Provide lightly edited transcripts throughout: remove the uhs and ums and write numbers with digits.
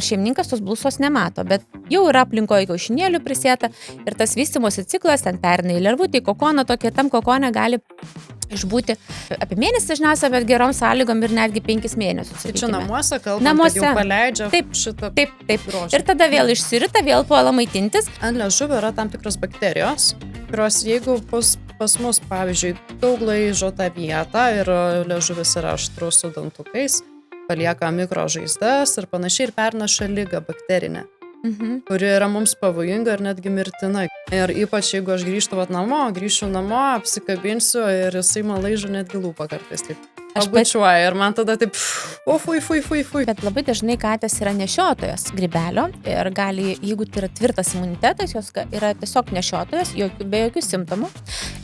šeimininkas tos blusos nemato, bet jau yra aplinkoje kiaušinėlių prisėta ir tas vystymosi ciklas ten perina į lervutį, į kokoną, tokie tam kokone gali išbūti apie mėnesį dažniausiai, bet gerom sąlygom ir netgi 5 mėnesius. Tai čia namuose kalbant, kad jau paleidžia šitą grožį. Ir tada vėl išsirita, vėl puola maitintis. Ant liežuvio yra tam tikros bakterijos, kurios jeigu pas mus, pavyzdžiui, daug laižo tą vietą ir liežuvis yra aštrus su dantukais, palieka mikrožaizdas ir panašiai ir perneša ligą bakterinę, kuri yra mums pavojinga ir netgi mirtina. Ir ypač jeigu aš grįšiu namo, apsikabinsiu ir jisai man laižo netgi lūpą kartais taip. Aš bučiuoju ir man tada taip, fui. Bet labai dažnai katės yra nešiotojas grybelio ir gali, jeigu tai yra tvirtas imunitetas, jos yra tiesiog nešiotojas, be jokių simptomų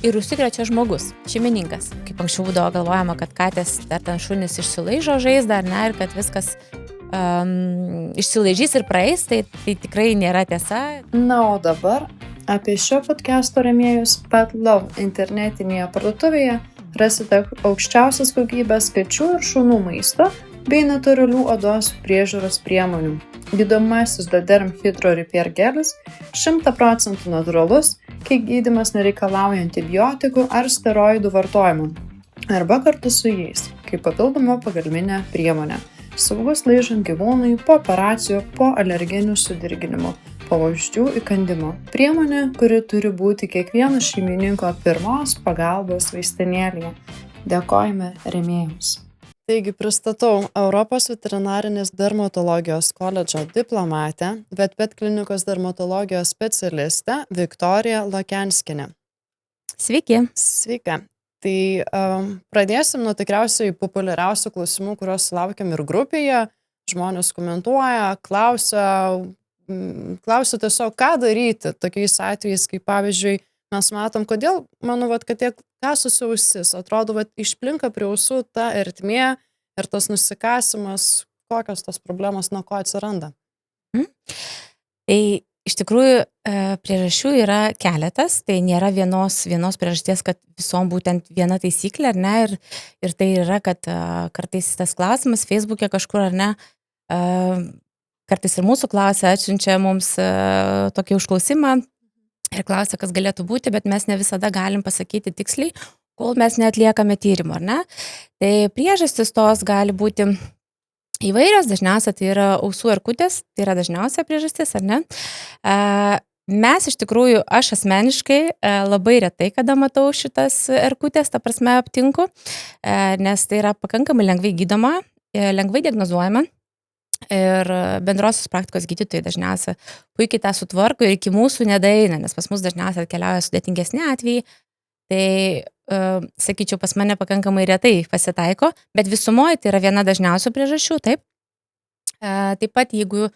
ir užsikrečia žmogus, šeimininkas. Kaip anksčiau būdavo galvojama, kad katės ar ten šunys išsilaižo žaizdą, ar ne, ir kad viskas išsilaižys ir praeis, tai tikrai nėra tiesa. Na, o dabar apie šio podcast'o rėmėjus PetLove internetinėje parduotuvėje rasite aukščiausios kokybės kačių ir šunų maisto bei natūralių odos priežiūros priemonių. Gydomasis Doderm Hydro Repair gelis 100% natūralus, kai gydymas nereikalauja antibiotikų ar steroidų vartojimo, arba kartu su jais, kaip papildoma pagalbinė priemonė. Saugus laižant gyvūnui po operacijų, po alerginių sudirginimų, po vabzdžių įkandimo. Priemonė, kuri turi būti kiekvieno šeimininko pirmos pagalbos vaistinėlėje. Dėkojame rėmėjams. Taigi pristatau Europos veterinarinės dermatologijos koledžo diplomatę, Vet klinikos dermatologijos specialistę Viktoriją Lokenskienę. Sveiki. Sveika. Tai pradėsim nuo tikriausiai populiariausių klausimų, kuriuos sulaukiam ir grupėje. Žmonės komentuoja, klausia tiesiog, ką daryti tokiais atvejais, kaip pavyzdžiui, mes matom, kodėl, manau, kad tiek kasosi ausis, atrodo, išplinka prie ausų ta ertmė ir tas nusikasimas, kokios tos problemos, nuo ko atsiranda. Tai iš tikrųjų priežasčių yra keletas, tai nėra vienos priežasties, kad visom būtent viena taisyklė, ar ne, ir tai yra, kad kartais tas klausimas Facebook'e kažkur, ar ne, kartais ir mūsų klausia, atsiunčia mums tokį užklausimą ir klausia, kas galėtų būti, bet mes ne visada galim pasakyti tiksliai, kol mes neatliekame tyrimo, ar ne. Tai priežastis tos gali būti įvairios, dažniausia tai yra ausų erkutės, tai yra dažniausia priežastis, ar ne. Mes iš tikrųjų, aš asmeniškai labai retai, kada matau šitas erkutės, ta prasme aptinku, nes tai yra pakankamai lengvai gydoma, lengvai diagnozuojama ir bendrosios praktikos gydytojai dažniausia puikiai tą sutvarko ir iki mūsų nedaeina, nes pas mus dažniausiai atkeliauja sudėtingesni atvejai. Tai, sakyčiau, pas mane pakankamai retai pasitaiko, bet visumoje tai yra viena dažniausių priežasčių, taip. Taip pat, jeigu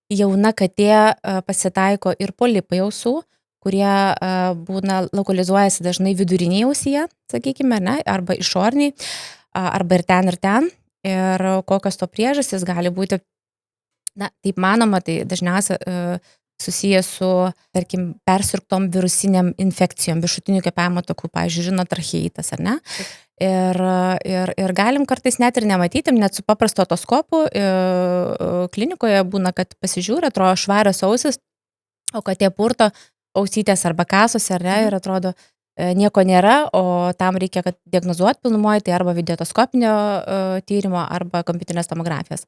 jauna katė pasitaiko ir polipai ausų, kurie būna lokalizuojasi dažnai viduriniai ausyje, sakykime, ne, arba išorniai, arba ir ten. Ir kokios to priežastys gali būti, na, taip manoma, tai dažniausiai susiję su, tarkim, persirgtom virusiniam infekcijom, viršutinių kvėpavimo takų, pavyzdžiui, tracheitas, ar ne? Ir galim kartais net ir nematyti, net su paprastu otoskopu klinikoje būna, kad pasižiūri, atrodo švarios ausis, o katė purto ausytės arba kasosi, ar ne, ir atrodo nieko nėra, o tam reikia, kad diagnozuoti pilnumoje, tai arba videotoskopinio tyrimo, arba kompiuterinės tomografijos.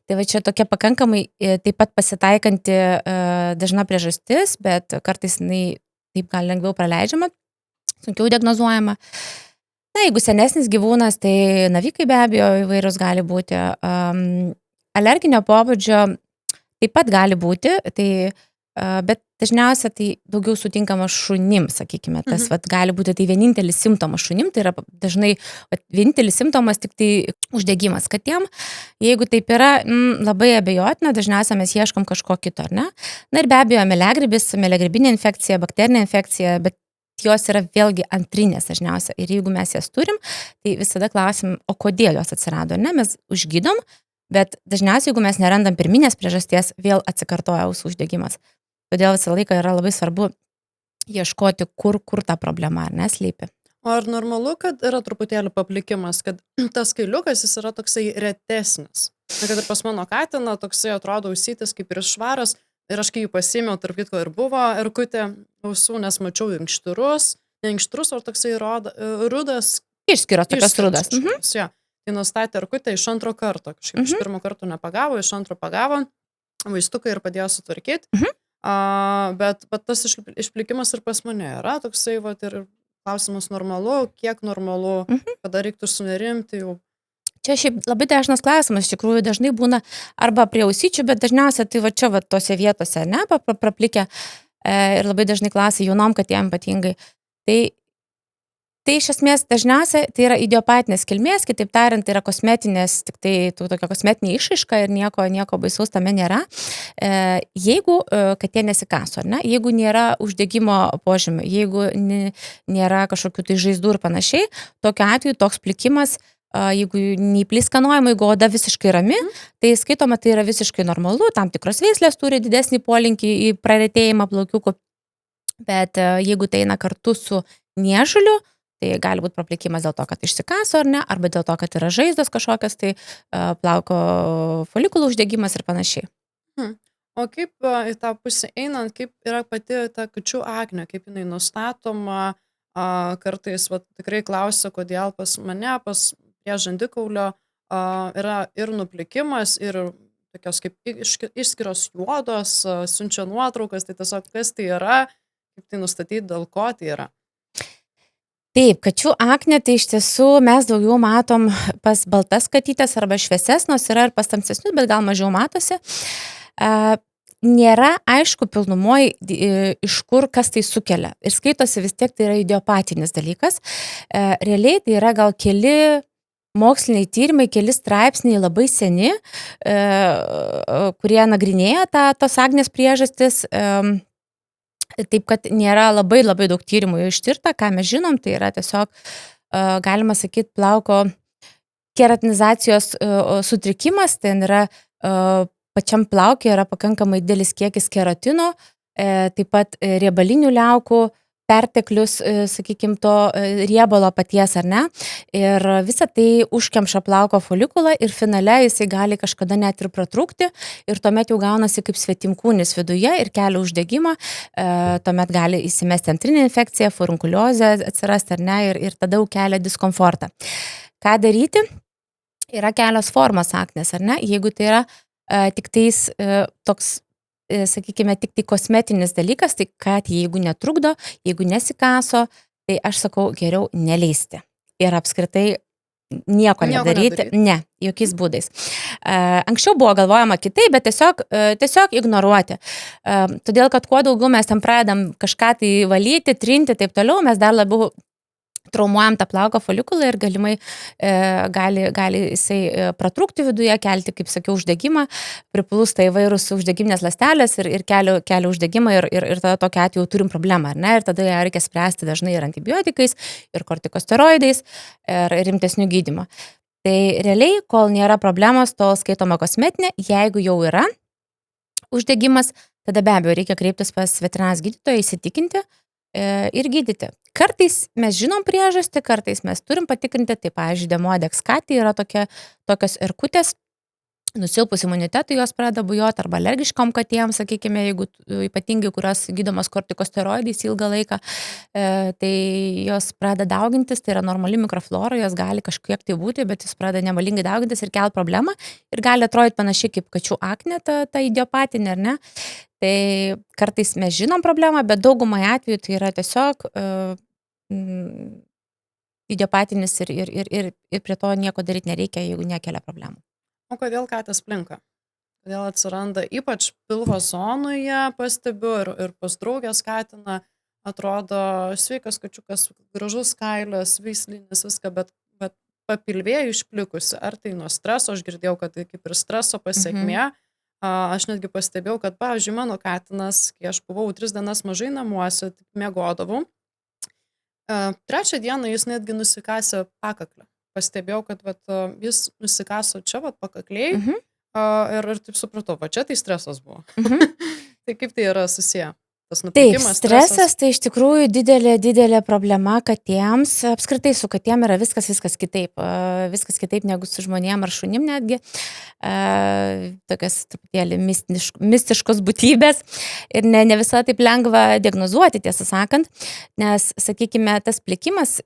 Tai va čia tokia pakankamai taip pat pasitaikanti dažna priežastis, bet kartais jinai taip gal lengviau praleidžiama, sunkiau diagnozuojama. Na, jeigu senesnis gyvūnas, tai navikai be abejo įvairios gali būti. Alerginio pobūdžio taip pat gali būti, bet dažniausia tai daugiau sutinkama šunim, sakykime, tas gali būti tai vienintelis simptomas šunim, tai yra dažnai vienintelis simptomas tik tai uždegimas katėm. Jeigu taip yra labai abejotina, dažniausiai mes ieškom kažko kito, ar ne? Na ir be abejo, melegribinė infekcija, bakterinė infekcija, bet jos yra vėlgi antrinės dažniausiai. Ir jeigu mes jas turim, tai visada klausim, o kodėl jos atsirado, ne? Mes užgydom, bet dažniausiai, jeigu mes nerandam pirminės priežasties, vėl atsikartoja ausų uždegimas. Todėl visą laiką yra labai svarbu ieškoti, kur ta problema, ar neslypi. O ar normalu, kad yra truputėlį paplikimas, kad tas kailiukas jis yra toksai retesnis? Na, kad ir pas mano katiną toksai atrodo ausytis kaip ir švaras. Ir aš kai jį pasiėmiau, tarp kitko ir buvo erkutė ausų, nes mačiau inkštirus, ne inkštirus, o toksai rudas. Išskiros tokios rudas. Ja. Tai nustatė erkutę iš antro karto. Kažkaip iš pirmo karto nepagavo, iš antro pagavo, vaistukai ir padėjo sutvarkyti. Bet tas išplikimas ir pas mane yra toksai, vat, ir klausimas normalu, kiek normalu, kada reiktų sunerimti jau. Čia šiaip labai dažnas klausimas, iš tikrųjų dažnai būna arba prie ausyčių, bet dažniausiai tai va čia va tose vietose, ne, praplikę ir labai dažnai klausia jaunom katėm ypatingai. Tai iš esmės dažniausiai tai yra idiopatinės kilmės, kitaip tariant, tai yra kosmetinės, tik tai tokia kosmetinė išraiška ir nieko baisaus tame nėra. Jeigu katė nesikaso, ne, jeigu nėra uždegimo požymių, jeigu nėra kažkokių tai žaizdų ir panašiai, tokiu atveju toks plikimas, jeigu neįplis kanojimai, jeigu oda visiškai rami, tai skaitoma, tai yra visiškai normalu, tam tikros veislės turi didesnį polinkį į praretėjimą plaukiukų, bet jeigu tai eina kartu su niežuliu, tai gali būti praplikimas dėl to, kad išsikaso ar ne, arba dėl to, kad yra žaizdos kažkokios, tai plauko folikulų uždegimas ir panašiai. O kaip į tą pusę einant, kaip yra pati ta kačių aknė, kaip jinai nustatoma, kartais tikrai klausia, kodėl pas mane, prie žandikaulio yra ir nuplikimas, ir tokios kaip išskiros juodos, siunčia nuotraukas, tai tiesiog kas tai yra, kaip tai nustatyti, dėl ko tai yra. Taip, kačių aknė, tai iš tiesų mes daugiau matom pas baltas katytės arba šviesesnos, yra ir pas tamsesnius, bet gal mažiau matosi. Nėra aišku pilnumoj, iš kur kas tai sukelia. Ir skaitosi vis tiek tai yra idiopatinis dalykas. Realiai tai yra gal keli moksliniai tyrimai, keli straipsniai labai seni, kurie nagrinėja tos aknės priežastis. Taip, kad nėra labai daug tyrimų ištirta, ką mes žinom, tai yra tiesiog, galima sakyti, plauko keratinizacijos sutrikimas, ten yra pačiam plaukė yra pakankamai didelis kiekis keratino, taip pat riebalinių liaukų, perteklius, sakykime, to riebalo paties, ar ne, ir visą tai užkemša plauko folikulą ir finale jisai gali kažkada net ir pratrūkti ir tuomet jau gaunasi kaip svetimkūnis viduje ir kelia uždegimą, tuomet gali įsimesti antrinė infekcija, furunkuliozė atsirasti, ar ne, ir tada jau kelia diskomfortą. Ką daryti? Yra kelios formos aknės, ar ne, jeigu tai yra tik tais toks, sakykime, tik tai kosmetinis dalykas, tai kad jeigu netrukdo, jeigu nesikaso, tai aš sakau, geriau neleisti. Ir apskritai nieko nedaryti. Ne, jokiais būdais. Anksčiau buvo galvojama kitaip, bet tiesiog ignoruoti. Todėl, kad kuo daugiau mes ten pradedam kažką tai valyti, trinti, taip toliau, mes dar labiau traumuojam tą plauko folikulą ir galimai gali jisai pratrūkti viduje, kelti, kaip sakiau, uždegimą, priplūsta įvairūs uždegiminės ląstelės ir kelia uždegimą ir tada tokiu atveju turim problemą, ar ne? Ir tada ją reikia spręsti dažnai ir antibiotikais, ir kortikosteroidais, ir rimtesnių gydymo. Tai realiai, kol nėra problemos, tol skaitoma kosmetinė, jeigu jau yra uždegimas, tada be abejo reikia kreiptis pas veterinarijos gydytoją, įsitikinti ir gydyti. Kartais mes žinom priežastį, kartais mes turim patikrinti, tai pavyzdžiui, Demodex katė yra tokios erkutės, nusilpus imunitetui jos pradeda bujoti, arba alergiškom katėm, sakykime, jeigu ypatingai, kurios gydomos kortikosteroidais ilgą laiką, tai jos pradeda daugintis, tai yra normali mikroflora, jos gali kažkiek tai būti, bet jis pradeda nevalingai daugintis ir kelt problemą ir gali atrodyti panašiai kaip kačių aknė, ta idiopatinė, ar ne? Tai kartais mes žinom problemą, bet daugumai atveju tai yra tiesiog idiopatinis ir prie to nieko daryti nereikia, jeigu nekelia problemų. O kodėl katės plinka? Kodėl atsiranda, ypač pilvo zonoje pastebiu ir pas draugės katiną, atrodo sveikas kačiukas, gražus kailis, veislinis, viską, bet papilvė išplikusi. Ar tai nuo streso, aš girdėjau, kad tai kaip ir streso pasiekmė. Aš netgi pastebėjau, kad, pavyzdžiui, mano katinas, kai aš buvau 3 dienas mažai namuose, miegodavau, 3 dieną jis netgi nusikasė pakaklę. Pastebėjau, kad jis nusikaso čia pakakliai ir taip supratau, čia tai stresas buvo. Tai kaip tai yra susiję? tas Taip, nuplikimas, stresas tai iš tikrųjų didelė problema katėms. Apskritai su katėm yra viskas kitaip. Viskas kitaip negu su žmonėm ar šunim netgi. Tokias truputėlį mistiškos būtybės. Ir ne visada taip lengva diagnozuoti, tiesą sakant. Nes, sakykime, tas plikimas,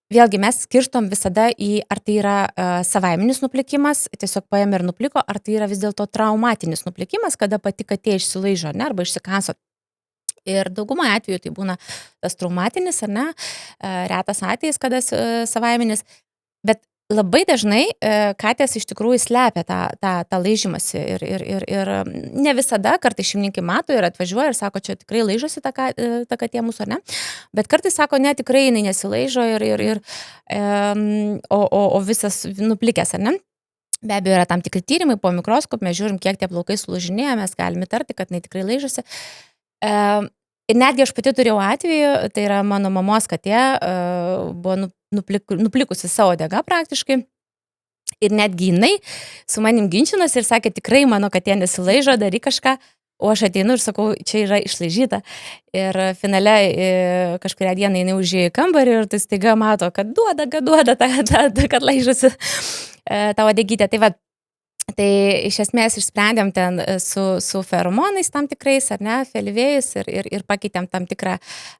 vėlgi mes skirstom visada ar tai yra savaiminis nuplikimas, tiesiog paėmė ir nupliko, ar tai yra vis dėlto traumatinis nuplikimas, kada pati katė išsilaižo, ne, arba išsikaso. Ir daugumą atveju tai būna tas traumatinis, ar ne, retas atvejis, kada savaiminis, bet labai dažnai katės iš tikrųjų slepia tą laižymąsi ir ne visada, kartais šeimininkai mato ir atvažiuoja ir sako, čia tikrai laižosi ta katė mūsų, ar ne, bet kartais sako, ne, tikrai jinai nesilaižo o visas nuplikęs, ar ne. Be abejo, yra tam tikri tyrimai, po mikroskopu mes žiūrim, kiek tie plaukai sulūžinėja, mes galime įtarti, kad jinai tikrai laižosi. Ir netgi aš pati turėjau atveju, tai yra mano mamos katė, buvo nuplikusi savo uodega praktiškai. Ir netgi jinai su manim ginčinosi ir sakė, tikrai mano katė nesilaižo, daryk kažką, o aš ateinu ir sakau, čia yra išlaižyta. Ir finale kažkurią dieną jinai užėjo į kambarį ir tai staiga mato, kad duoda, kad laižosi tą uodegytę. Tai va, tai iš esmės išsprendėm ten su feromonais tam tikrais, ar ne, felivėjus ir pakeitėm tam tikrą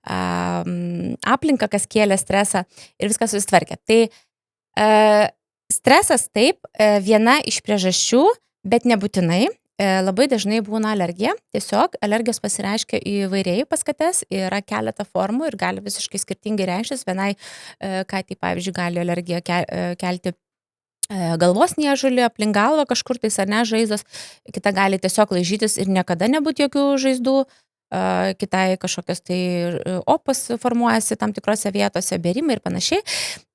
aplinką, kas kėlė stresą ir viskas susitvarkė. Tai stresas taip, viena iš priežasčių, bet nebūtinai. Labai dažnai būna alergija, tiesiog alergijos pasireiškia įvairiai pas kates, yra keletą formų ir gali visiškai skirtingai reikštis. Vienai katei, pavyzdžiui, gali alergiją kelti galvos niežulį, aplink galvą kažkur tais ar ne žaizdos, kita gali tiesiog laižytis ir niekada nebūti jokių žaizdų, kitai kažkokios tai opos formuojasi tam tikrose vietose, bėrimai ir panašiai.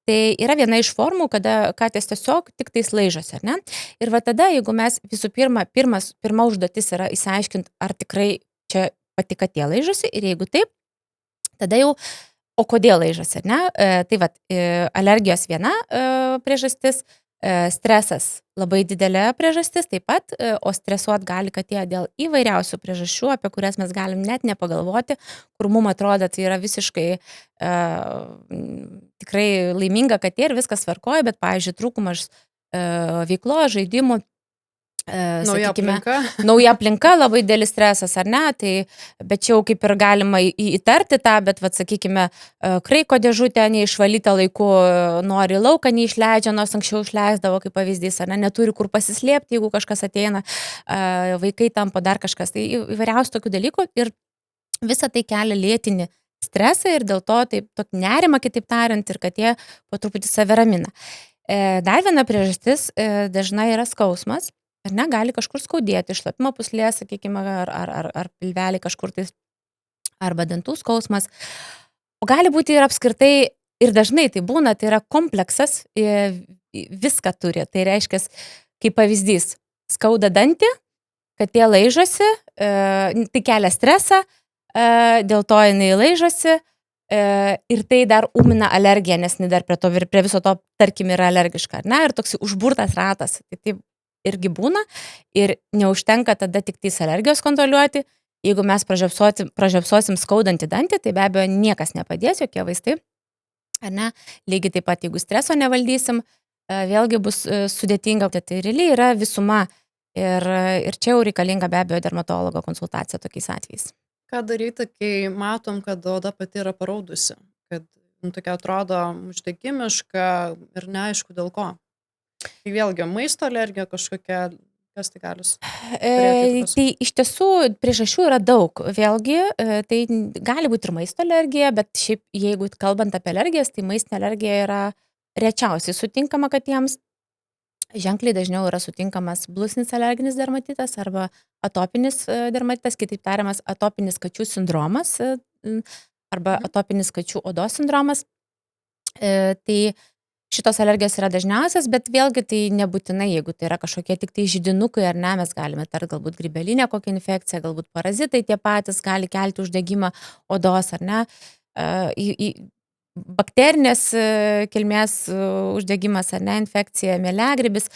Tai yra viena iš formų, kada katės tiesiog tik tais laižosi, ar ne? Ir va tada, jeigu mes visų pirma užduotis yra įsiaiškinti, ar tikrai čia pati katė laižosi ir jeigu taip, tada jau, o kodėl laižosi, ar ne? Tai va, alergijos viena priežastis, stresas labai didelė priežastis taip pat, o stresuot gali katė dėl įvairiausių priežasčių, apie kurias mes galim net nepagalvoti, kur mum atrodo, tai yra visiškai tikrai laiminga katė ir viskas tvarkoja, bet, pavyzdžiui, trūkumas veiklos, žaidimų, nauja aplinka, labai didelis stresas, ar ne, tai, bet čia jau kaip ir galima įtarti tą, bet, vat, sakykime, kraiko dėžutę neišvalytą laiku, nori lauką neišleidžia, nors anksčiau išleisdavo, kaip pavyzdys, ar ne, neturi kur pasislėpti, jeigu kažkas ateina, vaikai tampa dar kažkas, tai įvairiausių tokių dalykų ir visą tai kelia lėtinį stresą ir dėl to taip tokį nerimą, kitaip tariant, ir kad jie po truputį save ramina. Dar viena priežastis dažnai yra skausmas. Ar ne, gali kažkur skaudėti, šlapimo pūslė, sakykime, ar pilvelį kažkur tais, arba dantų skausmas. O gali būti ir apskritai, ir dažnai tai būna, tai yra kompleksas, viską turi. Tai reiškia, kaip pavyzdys, skauda dantį, katė laižosi, tai kelia stresą, dėl to jinai laižosi, ir tai dar ūmina alergiją, nes jinai dar prie viso to, tarkim, yra alergiška, ne, ir toks užburtas ratas. Tai irgi būna ir neužtenka tada tik tais alergijos kontroliuoti. Jeigu mes pražiopsosim skaudantį dantį, tai be abejo niekas nepadės, jokie vaistai. Ar ne? Lygiai taip pat, jeigu streso nevaldysim, vėlgi bus sudėtinga. Tai realiai yra visuma ir čia jau reikalinga be abejo dermatologo konsultacija tokiais atvejais. Ką daryti, kai matom, kad oda pati yra paraudusi, kad tokia atrodo uždegimiška ir neaišku dėl ko? Tai vėlgi maisto alergija kažkokia, kas tai gali turėti? Tai iš tiesų priežasčių yra daug. Vėlgi, tai gali būti ir maisto alergija, bet šiaip jeigu kalbant apie alergijas, tai maistinė alergija yra rečiausiai sutinkama katėms. Ženkliai dažniau yra sutinkamas blusinis alerginis dermatitas arba atopinis dermatitas, kitaip tariamas atopinis kačių sindromas arba atopinis kačių odos sindromas. Tai šitos alergijos yra dažniausias, bet vėlgi tai nebūtinai, jeigu tai yra kažkokie tik tai židinukai ar ne, mes galime tarti galbūt grybelinę kokią infekciją, galbūt parazitai tie patys gali kelti uždegimą odos ar ne, bakterinės kilmės uždegimas ar ne, infekcija, mieliagrybis,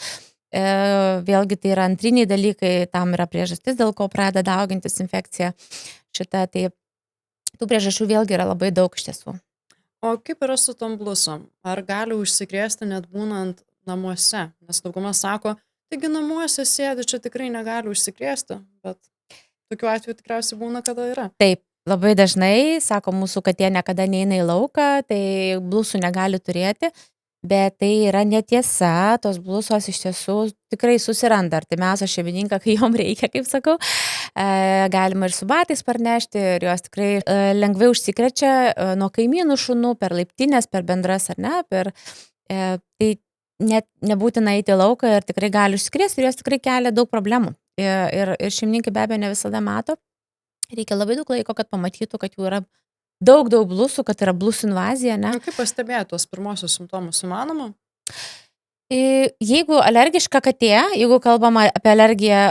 vėlgi tai yra antriniai dalykai, tam yra priežastis, dėl ko pradeda daugintis infekcija šita, tai Tų priežasčių vėlgi yra labai daug iš tiesų. O kaip yra su tom blusom? Ar gali užsikrėsti net būnant namuose? Nes dauguma sako, taigi namuose sėdi, čia tikrai negali užsikrėsti, bet tokiu atveju tikriausiai būna, kada yra. Taip, labai dažnai, sako mūsų katė niekada neina į lauką, tai blusų negali turėti, bet tai yra netiesa, tos blusos iš tiesų tikrai susiranda artimiausią šeimininką, kai jom reikia, kaip sakau. Galima ir su batais parnešti, ir jos tikrai lengvai užsikrečia nuo kaimynų šunų, per laiptinės, per bendras ar ne, tai net nebūtina eiti į lauką ir tikrai gali užsikrėsti ir jos tikrai kelia daug problemų. Ir šeimininkai be abejo ne visada mato. Reikia labai daug laiko, kad pamatytų, kad jų yra daug blusų, kad yra blusų invazija, ne? Kaip pastebėti tuos pirmosius simptomus įmanoma? Jeigu alergiška katė, jeigu kalbama apie alergiją,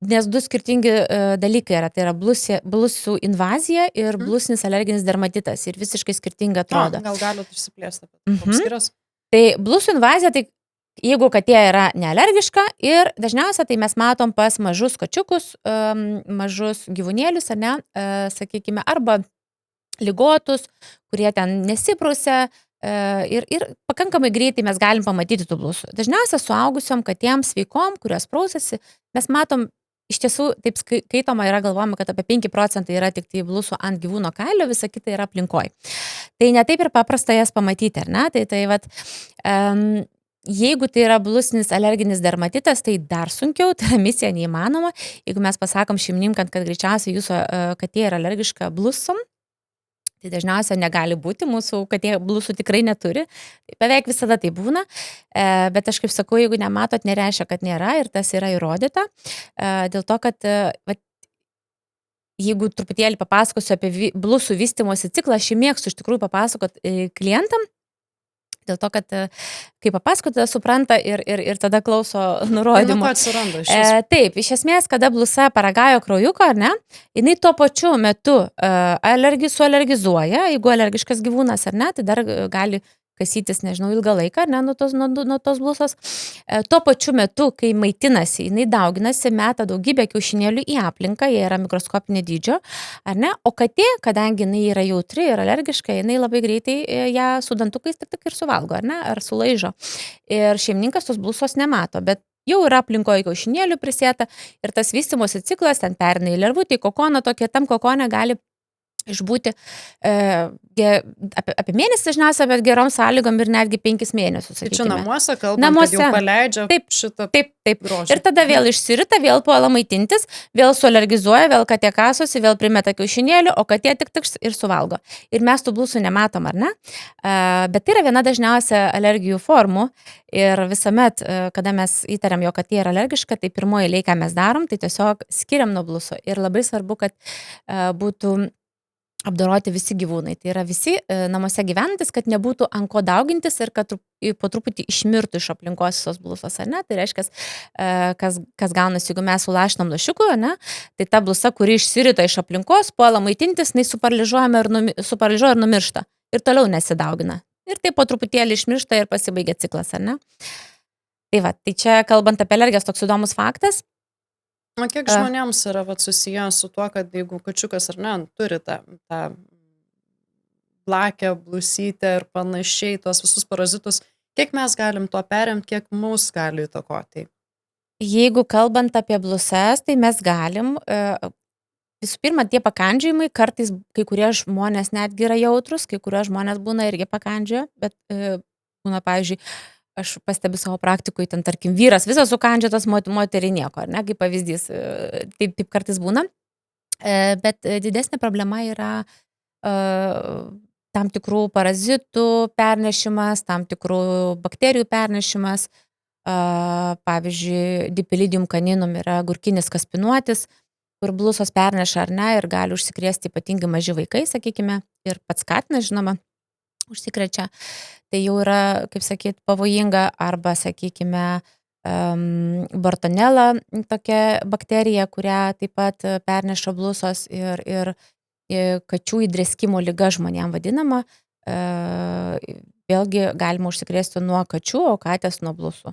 nes du skirtingi dalykai yra, tai yra blusų invazija ir blusinis alerginis dermatitas ir visiškai skirtingai atrodo. Gal galite išsiplėsti apie tai, skiriasi? Tai blusų invazija, tai jeigu katė yra nealergiška ir dažniausiai tai mes matom pas mažus kačiukus, mažus gyvūnėlius, ar ne, sakykime, arba ligotus, kurie ten nesiprausia ir pakankamai greitai mes galim pamatyti tų blusų. Dažniausiai suaugusiom katėms sveikom, kurios prausasi, mes matom, iš tiesų, taip skaitoma yra galvojama, kad apie 5% yra tik tai blusų ant gyvūno kailio, visa kita yra aplinkoj. Tai ne taip ir paprasta jas pamatyti, ar ne? Tai vat, jeigu tai yra blusinis alerginis dermatitas, tai dar sunkiau, tai yra misija neįmanoma. Jeigu mes pasakom šeimininkam, kad greičiausiai jūsų katė yra alergiška blusom, tai dažniausiai negali būti, mūsų katė blusų tikrai neturi, tai beveik visada tai būna, bet aš kaip sakau, jeigu nematot, nereiškia, kad nėra ir tas yra įrodyta, dėl to, kad jeigu truputėlį papasakosiu apie blusų vystymosi ciklą, aš mėgstu iš tikrųjų papasakot klientam, dėl to, kad kai papasakota, supranta ir tada klauso nurodymų. Nuo ko atsiranda šis? Taip, iš esmės, kada blusa paragajo kraujuko, ar ne, jinai tuo pačiu metu sualergizuoja, jeigu alergiškas gyvūnas, ar ne, tai dar gali kasytis, nežinau, ilgą laiką, ar ne, nuo tos blusos. Tuo pačiu metu, kai maitinasi, jinai dauginasi, meta daugybę kiaušinėlių į aplinką, jie yra mikroskopinio dydžio, ar ne, o katė, kadangi jinai yra jautri ir alergiška, jinai labai greitai ją su dantukais tik ir suvalgo, ar ne, ar sulaižo. Ir šeimininkas tos blusos nemato, bet jau yra aplinkoje kiaušinėlių prisėta ir tas vystymosi ciklas, ten perina į lervutį, į kokoną, tokie tam kokone gali išbūti apie mėnesį dažniausiai, bet gerom sąlygom ir netgi 5 mėnesius. Tai čia namuose kalbam, kad jau paleidžia šitą grožį. Ir tada vėl išsirita, vėl puola maitintis, vėl sualergizuoja, vėl katė kasosi, vėl primeta kiaušinėlių, o katė tik ir suvalgo. Ir mes tų blusų nematom, ar ne? Bet tai yra viena dažniausia alergijų formų ir visuomet, kada mes įtariam, jo katė yra alergiška, tai pirmoji eilė, ką mes darom, tai tiesiog skiriam nuo blusų. Ir labai svarbu, kad būtų apdoroti visi gyvūnai. Tai yra visi namuose gyvenantis, kad nebūtų ant ko daugintis ir kad po truputį išmirtų iš aplinkos visos blusos, ar ne? Tai reiškia, kas gaunasi, jeigu mes sulašinam lašiukų, ne? Tai ta blusa, kuri išsirita iš aplinkos, puola maitintis, jinai suparalyžiuoja ir numiršta. Ir toliau nesidaugina. Ir tai po truputėlį išmiršta ir pasibaigia ciklas, ar ne? Tai va, tai čia kalbant apie alergijas toks įdomus faktas. O kiek žmonėms yra susijęs su tuo, kad jeigu kačiukas ar ne, turi tą blakę, blusytę ir panašiai, tuos visus parazitus, kiek mes galim to perimti, kiek mus gali įtakoti? Jeigu kalbant apie blusas, tai mes galim, visų pirma, tie pakandžiojimai, kartais kai kurie žmonės netgi yra jautrus, kai kurie žmonės būna irgi pakandžioja, bet būna, pavyzdžiui, aš pastebiu savo praktikoje, ten, tarkim, vyras visas sukandžiotas, moteriai nieko, ar ne, kaip pavyzdys, taip kartais būna, bet didesnė problema yra tam tikrų parazitų pernešimas, tam tikrų bakterijų pernešimas, pavyzdžiui, Dipilidium caninum yra agurkinis kaspinuotis, kur blusos perneša ar ne ir gali užsikrėsti ypatingai maži vaikai, sakykime, ir pats katinas, žinoma, užsikrečia. Tai jau yra, kaip sakyt, pavojinga, arba, sakykime, Bartonella, tokia bakterija, kurią taip pat perneša blusos ir kačių įdrėskimo liga žmonėm vadinama. Vėlgi galima užsikrėsti nuo kačių, o katės nuo blusų.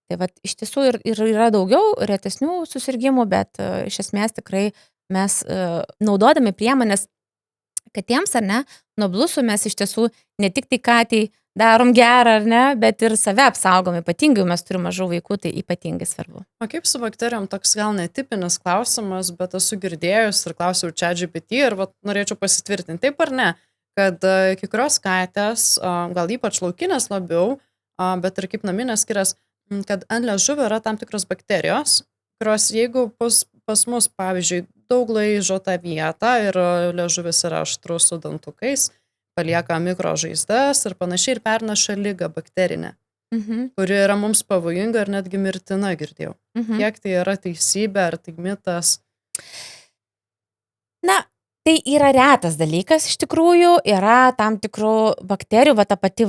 Tai vat, iš tiesų ir yra daugiau retesnių susirgimų, bet iš esmės tikrai mes naudodami priemonės Katėms, ar ne, nuo blusų mes iš tiesų ne tik tai katei darom gerą, ar ne, bet ir save apsaugom, ypatingai, mes turime mažų vaikų, tai ypatingai svarbu. O kaip su bakterijom, toks gal netipinis klausimas, bet esu girdėjus ir klausiau ChatGPT ir norėčiau pasitvirtinti, taip ar ne, kad kai kurios katės, gal ypač laukinės labiau, bet ir kaip naminės skirias, kad ant liežuvio yra tam tikros bakterijos, kurios jeigu pas mus, pavyzdžiui, daug laižo tą vietą ir liežuvis yra aštrus su dantukais, palieka mikrožaizdas ir panašiai ir perneša ligą bakterinę, kuri yra mums pavojinga ir netgi mirtina, girdėjau. Kiek tai yra teisybė, ar tai mitas? Na, tai yra retas dalykas, iš tikrųjų, yra tam tikrų bakterijų, ta pati,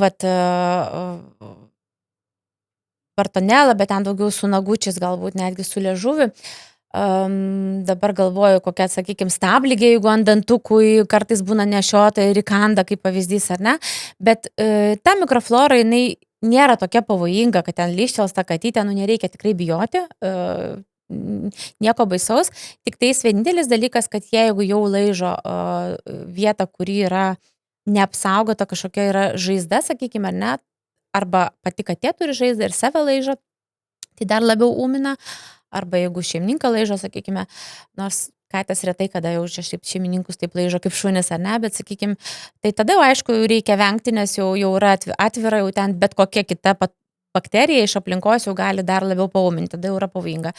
Bartonella, bet ten daugiau su nagučiais, galbūt netgi su liežuviu. Dabar galvoju, kokia, sakykime, stabligė, jeigu ant dantukų kartais būna nešiota ir įkanda, kaip pavyzdys, ar ne. Bet ta mikroflora, jinai nėra tokia pavojinga, kad ten lyščels tą katytę, nereikia tikrai bijoti, nieko baisaus. Tik tais vienintelis dalykas, kad jeigu jau laižo vietą, kuri yra neapsaugota, kažkokia yra žaizda, sakykime, ar ne, arba pati katė turi žaizdą ir save laižo, tai dar labiau ūmina, arba jeigu šeimininką laižo, sakykime, nors katės retai, kada jau šeimininkus taip laižo kaip šunis ar ne, bet sakykime, tai tada jau aišku reikia vengti, nes jau yra atvira, jau ten bet kokia kita bakterija iš aplinkos jau gali dar labiau paūminti, tada jau yra pavojinga.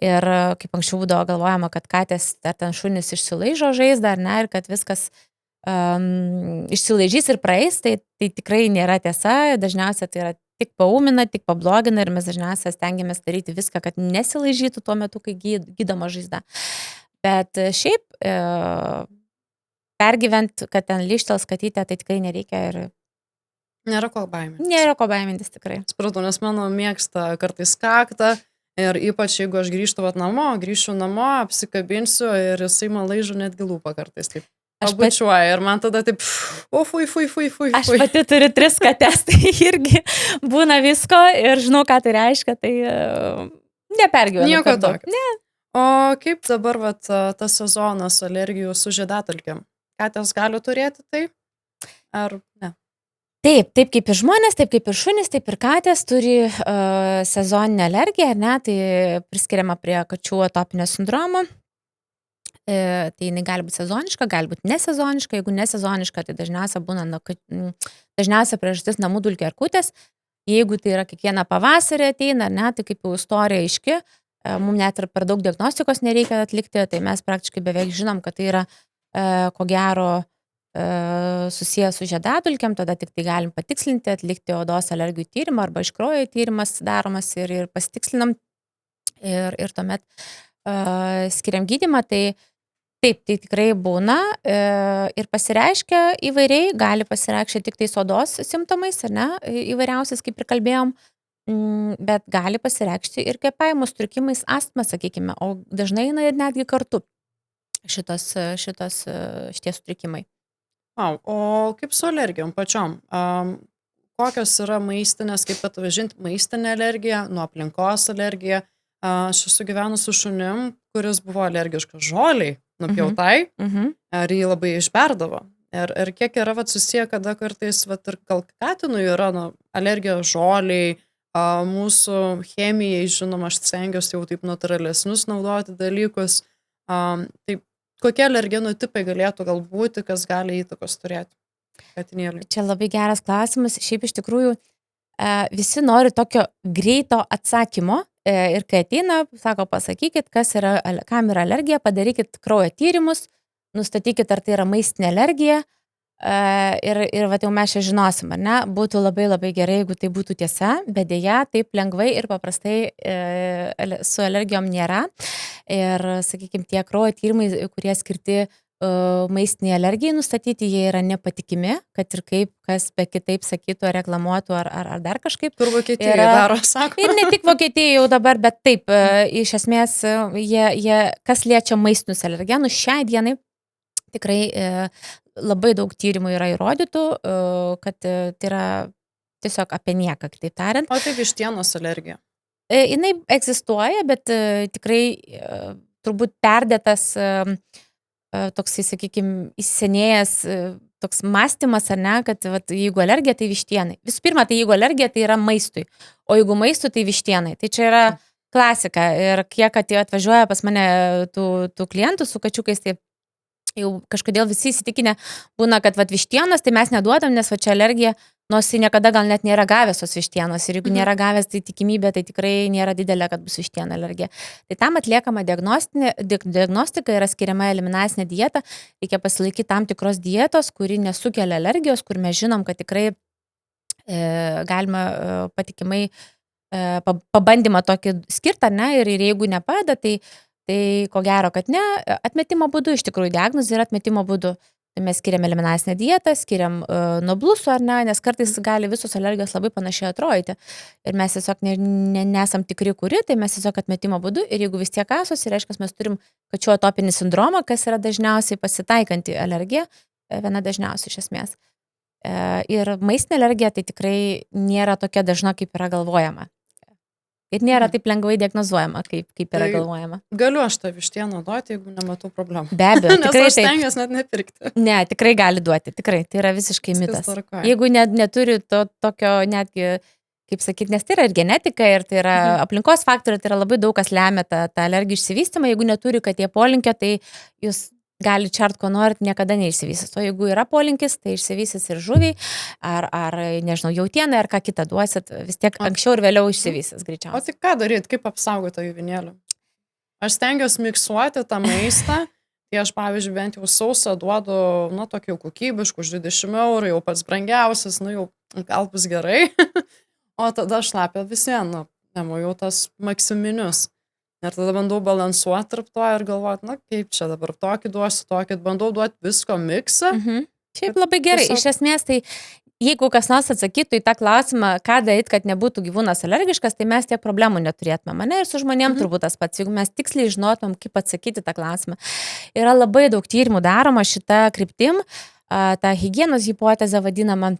Ir kaip anksčiau būdavo galvojama, kad katės ar ten šunis išsilaižo žaizdą ar ne, ir kad viskas išsilaižys ir praeis, tai tikrai nėra tiesa, dažniausiai tai yra tik paūmina, tik pablogina ir mes dažniausiai stengiamės daryti viską, kad nesilaižytų tuo metu, kai gydoma žaizda. Bet šiaip pergyvent, kad ten lyštels katytę, tai tikrai nereikia ir nėra ko baimintis. Nėra ko baimintis tikrai. Supratau, nes mano mėgsta kartais kaktą ir ypač jeigu aš grįšiu namo, apsikabinsiu ir jisai man laižo netgi lūpą kartais taip. Aš bučiuoju ir man tada taip, fui. Aš pati turiu 3 kates, tai irgi būna visko ir žinau, ką tai reiškia, tai nepergyvenu. Nieko tokio. Ne. O kaip dabar tas sezonas alergijų su žiedadulkėm? Katės gali turėti tai? Ar ne? Taip kaip ir žmonės, taip kaip ir šunys, taip ir katės turi sezoninę alergiją, ne, tai priskiriama prie kačių atopinio sindromo. Tai jinai gali būti sezoniška, gali būti nesezoniška. Jeigu nesezoniška, tai dažniausia priežastis namų dulkių erkutės. Jeigu tai yra kiekvieną pavasarį ateina, ne, tai kaip jau istorija aiški, mums net ir per daug diagnostikos nereikia atlikti, tai mes praktiškai beveik žinom, kad tai yra ko gero susijęs su žiedadulkėm, tada tik tai galim patikslinti, atlikti odos alergijų tyrimą arba iš kraujo tyrimas daromas ir pasitikslinam ir tuomet skiriam gydymą, tai taip, tai tikrai būna ir pasireiškia įvairiai, gali pasireikšti tik tais odos simptomais, ar ne, įvairiausias, kaip ir kalbėjom, bet gali pasireikšti ir kvėpavimo sutrikimais, astma, sakykime, o dažnai ir netgi kartu šitie sutrikimai. O kaip su alergijom pačiom? Kokios yra maistinės, kaip atvažinti maistinę alergiją, nuo aplinkos alergiją? Aš esu gyvenus su šunim, kuris buvo alergiškas žoliai, nupjautai, ir jį labai išberdavo. Ir kiek yra susiję, kada kartais ir gal katinui yra alergija žoliai, mūsų chemijai, žinoma, aš stengiuosi jau taip natūralesnius naudoti dalykus. Tai kokie alergenų tipai galėtų galbūt, kas gali įtakos turėti katinėliui? Čia labai geras klausimas. Šiaip iš tikrųjų visi nori tokio greito atsakymo. Ir kai ateina, sako, pasakykit, kam yra alergija, padarykit kraujo tyrimus, nustatykit, ar tai yra maistinė alergija ir jau mes čia žinosim, ar ne, būtų labai gerai, jeigu tai būtų tiesa, bet dėja, taip lengvai ir paprastai su alergijom nėra. Ir, sakykime, tie kraujo tyrimai, kurie skirti maistiniai alergijai nustatyti, jie yra nepatikimi, kad ir kaip, kas be kitaip sakytų, reklamuotų ar dar kažkaip. Kur Vokietijoje daro, sako. Ir ne tik Vokietijoje jau dabar, bet taip, iš esmės, jie kas liečia maistinius alergenus, šiai dienai tikrai labai daug tyrimų yra įrodytų, kad tai yra tiesiog apie nieką, kitaip tariant. O tai vištienos alergija? Jinai egzistuoja, bet tikrai turbūt perdėtas toksai, sakykime, įsisenėjęs toks mąstymas, ar ne, kad vat, jeigu alergija, tai vištienai. Visų pirma, tai jeigu alergija, tai yra maistui, o jeigu maistui, tai vištienai. Tai čia yra klasika ir kiek atvažiuoja pas mane tų klientų su kačiukais, tai jau kažkodėl visi įsitikinę būna, kad vat, vištienos, tai mes neduodam, nes va čia alergija, nors jis niekada gal net nėra gavęs tos vištienos ir jeigu nėra gavęs, tai tikimybė tai tikrai nėra didelė, kad bus vištiena alergija. Tai tam atliekama diagnostika, yra skiriama eliminacinė dieta, reikia pasilaikyti tam tikros dietos, kuri nesukelia alergijos, kur mes žinom, kad tikrai galima patikimai pabandymą tokį skirtą, ne, ir jeigu nepadeda, tai ko gero, kad ne, atmetimo būdu, iš tikrųjų diagnozė yra atmetimo būdu. Tai mes skiriam eliminacinę dietą, skiriam nuo blusų ar ne, nes kartais gali visos alergijos labai panašiai atrodyti. Ir mes tiesiog nesam tikri kuri, tai mes tiesiog atmetimo būdu ir jeigu vis tiek kasosi, reiškia, mes turim kačių atopinį sindromą, kas yra dažniausiai pasitaikanti alergija, viena dažniausiai iš esmės. Ir maistinė alergija tai tikrai nėra tokia dažna, kaip yra galvojama. Ir nėra taip lengvai diagnozuojama, kaip yra galvojama. Galiu aš tą vištieną duoti, jeigu nematau problemų. Be abejo, tikrai nes aš stengiuos net nepirkti. Ne, tikrai gali duoti, tikrai, tai yra visiškai mitas. Jeigu neturi tokio netgi, kaip sakyti, nes tai yra ir genetika, ir tai yra aplinkos faktoriai, tai yra labai daug kas lemia tą alergijų išsivystymą, jeigu neturi, kad jie polinkio, tai jūs gali čart, ko norit, niekada neišsivysys. O jeigu yra polinkis, tai išsivysys ir žuviai, ar nežinau, jautieną, ar ką kitą duosit, vis tiek anksčiau ir vėliau išsivysys greičiausiai. O tai ką daryti, kaip apsaugoti tą gyvūnėlį? Aš stengiuosi miksuoti tą maistą, tai aš, pavyzdžiui, bent jau sausą duodu, tokį jau kokybiškų, už 20 €, jau pats brangiausias, jau gal bus gerai, o tada šlapia visien, jau tas maksiminius. Ir tada bandau balansuoti tarp to ir galvoti, kaip čia dabar tokį duosiu, tokį, bandau duoti visko miksą. Šiaip labai gerai, iš esmės tai jeigu kas nors atsakytų į tą klausimą, ką daryti, kad nebūtų gyvūnas alergiškas, tai mes tiek problemų neturėtume. Mane ir su žmonėm turbūt tas pats, jeigu mes tiksliai žinotumėm, kaip atsakyti tą klausimą. Yra labai daug tyrimų daroma šitą kryptim, ta higienos hipotezė vadinama,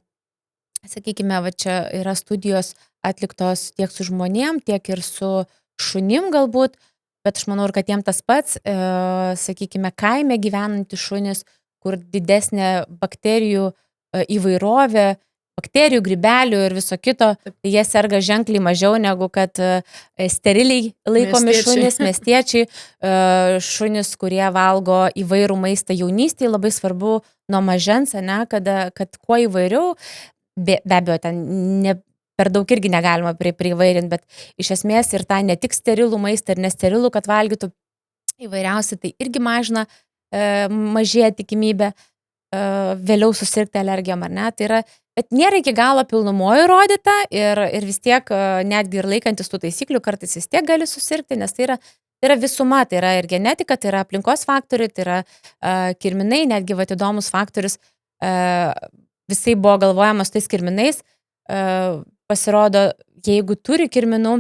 sakykime, va čia yra studijos atliktos tiek su žmonėm, tiek ir su šunim galbūt, bet aš manau, kad jiem tas pats, sakykime, kaime gyvenantys šunys, kur didesnė bakterijų įvairovė, bakterijų, grybelių ir viso kito, tai jie serga ženkliai mažiau negu kad steriliai laikomi šunys, miestiečiai, šunys, kurie valgo įvairų maistą jaunystėje, labai svarbu nuo mažens, ne, kad kuo įvairiau, be abejo, ten per daug irgi negalima privairinti, bet iš esmės ir tą ne tik sterilų maistą ir nesterilų, kad valgytų įvairiausiai, tai irgi mažina mažėja tikimybė vėliau susirgti alergijom, ar ne? Tai yra, bet nėra iki galo pilnumoje įrodyta ir vis tiek netgi ir laikantis tų taisyklių kartais vis tiek gali susirgti, nes tai yra visuma, tai yra ir genetika, tai yra aplinkos faktoriai, tai yra kirminai, netgi vat įdomus faktorius, visai buvo galvojamas tais kirminais, pasirodo, jeigu turi kirminų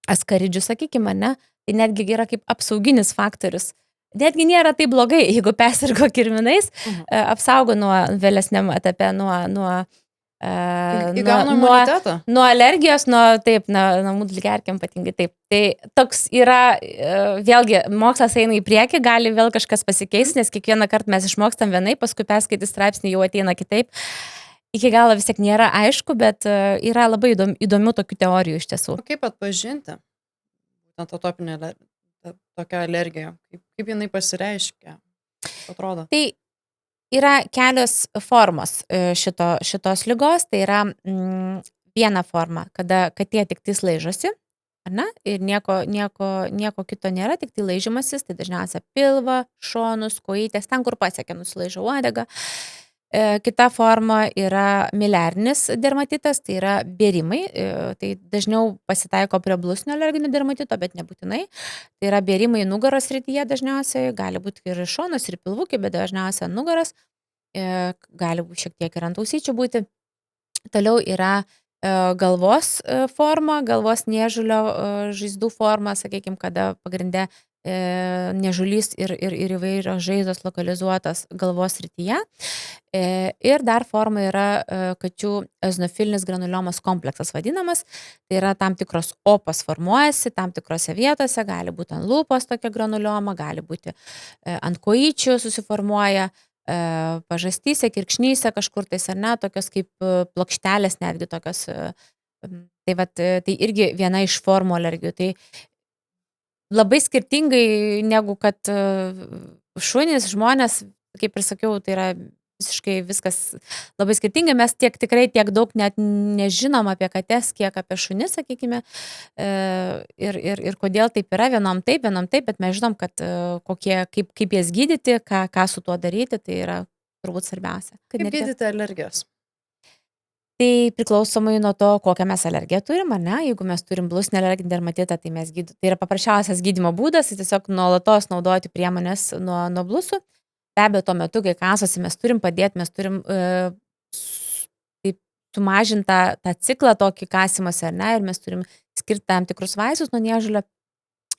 askaridžių, sakykime, ne, tai netgi yra kaip apsauginis faktorius. Netgi nėra tai blogai, jeigu persirgo kirminais, apsaugo nuo vėlesniam etape, nuo alergijos, nuo mūdligerkiam patingai taip. Tai toks yra, vėlgi, mokslas eina į priekį, gali vėl kažkas pasikeisti, nes kiekvieną kartą mes išmokstam vienai, paskui perskaityti straipsnį jau ateina kitaip. Iki galo vis tiek nėra aišku, bet yra labai įdomių tokių teorijų iš tiesų. O kaip atpažinti atopinę tokią alergiją? Kaip jinai pasireiškia? Atrodo. Tai yra kelios formos šitos ligos. Tai yra viena forma, kada katė tik tai laižosi, ar ne? Ir nieko kito nėra, tik tai laižymasis. Tai dažniausiai pilvą, šonus, kojytės, ten kur pasiekia nusilaižo uodegą. Kita forma yra miliarinis dermatitas, tai yra bėrimai, tai dažniau pasitaiko prie blusinio alerginio dermatito, bet nebūtinai. Tai yra bėrimai nugaros srityje dažniausiai, gali būti ir šonas, ir pilvukė, bet dažniausiai nugaras, gali būti šiek tiek ir ant ausyčių būti. Toliau yra galvos forma, galvos niežulio žaizdų forma, sakykime, kada pagrinde nežulys ir įvairios žaizdos lokalizuotos galvos srityje. Ir dar forma yra kačių eozinofilinis granuliomos kompleksas vadinamas. Tai yra tam tikros opos formuojasi tam tikrose vietose, gali būti ant lūpos tokia granulioma, gali būti ant kojyčių susiformuoja, pažastyse, kirkšnyse kažkur tais ar ne, tokios kaip plokštelės netgi tokios. Tai irgi viena iš formų alergijų. Tai labai skirtingai negu kad šunys, žmonės, kaip ir sakiau, tai yra visiškai viskas labai skirtingai. Mes tikrai tiek daug net nežinom apie kates, kiek apie šunis, sakykime, ir kodėl taip yra, vienom taip, bet mes žinom, kad kaip jas gydyti, ką su tuo daryti, tai yra turbūt svarbiausia. Kaip gydyti alergijas? Tai priklausomai nuo to, kokią mes alergiją turim, ar ne? Jeigu mes turim blusinę alerginį dermatitą, tai tai yra paprasčiausias gydymo būdas, tai tiesiog nuolatos naudoti priemonės nuo blusų. Be abejo, tuo metu, kai kasosi, mes turim padėti, mes turim sumažinti tą ciklą tokį kasimuose, ar ne? Ir mes turim skirti tam tikrus vaistus nuo niežulio,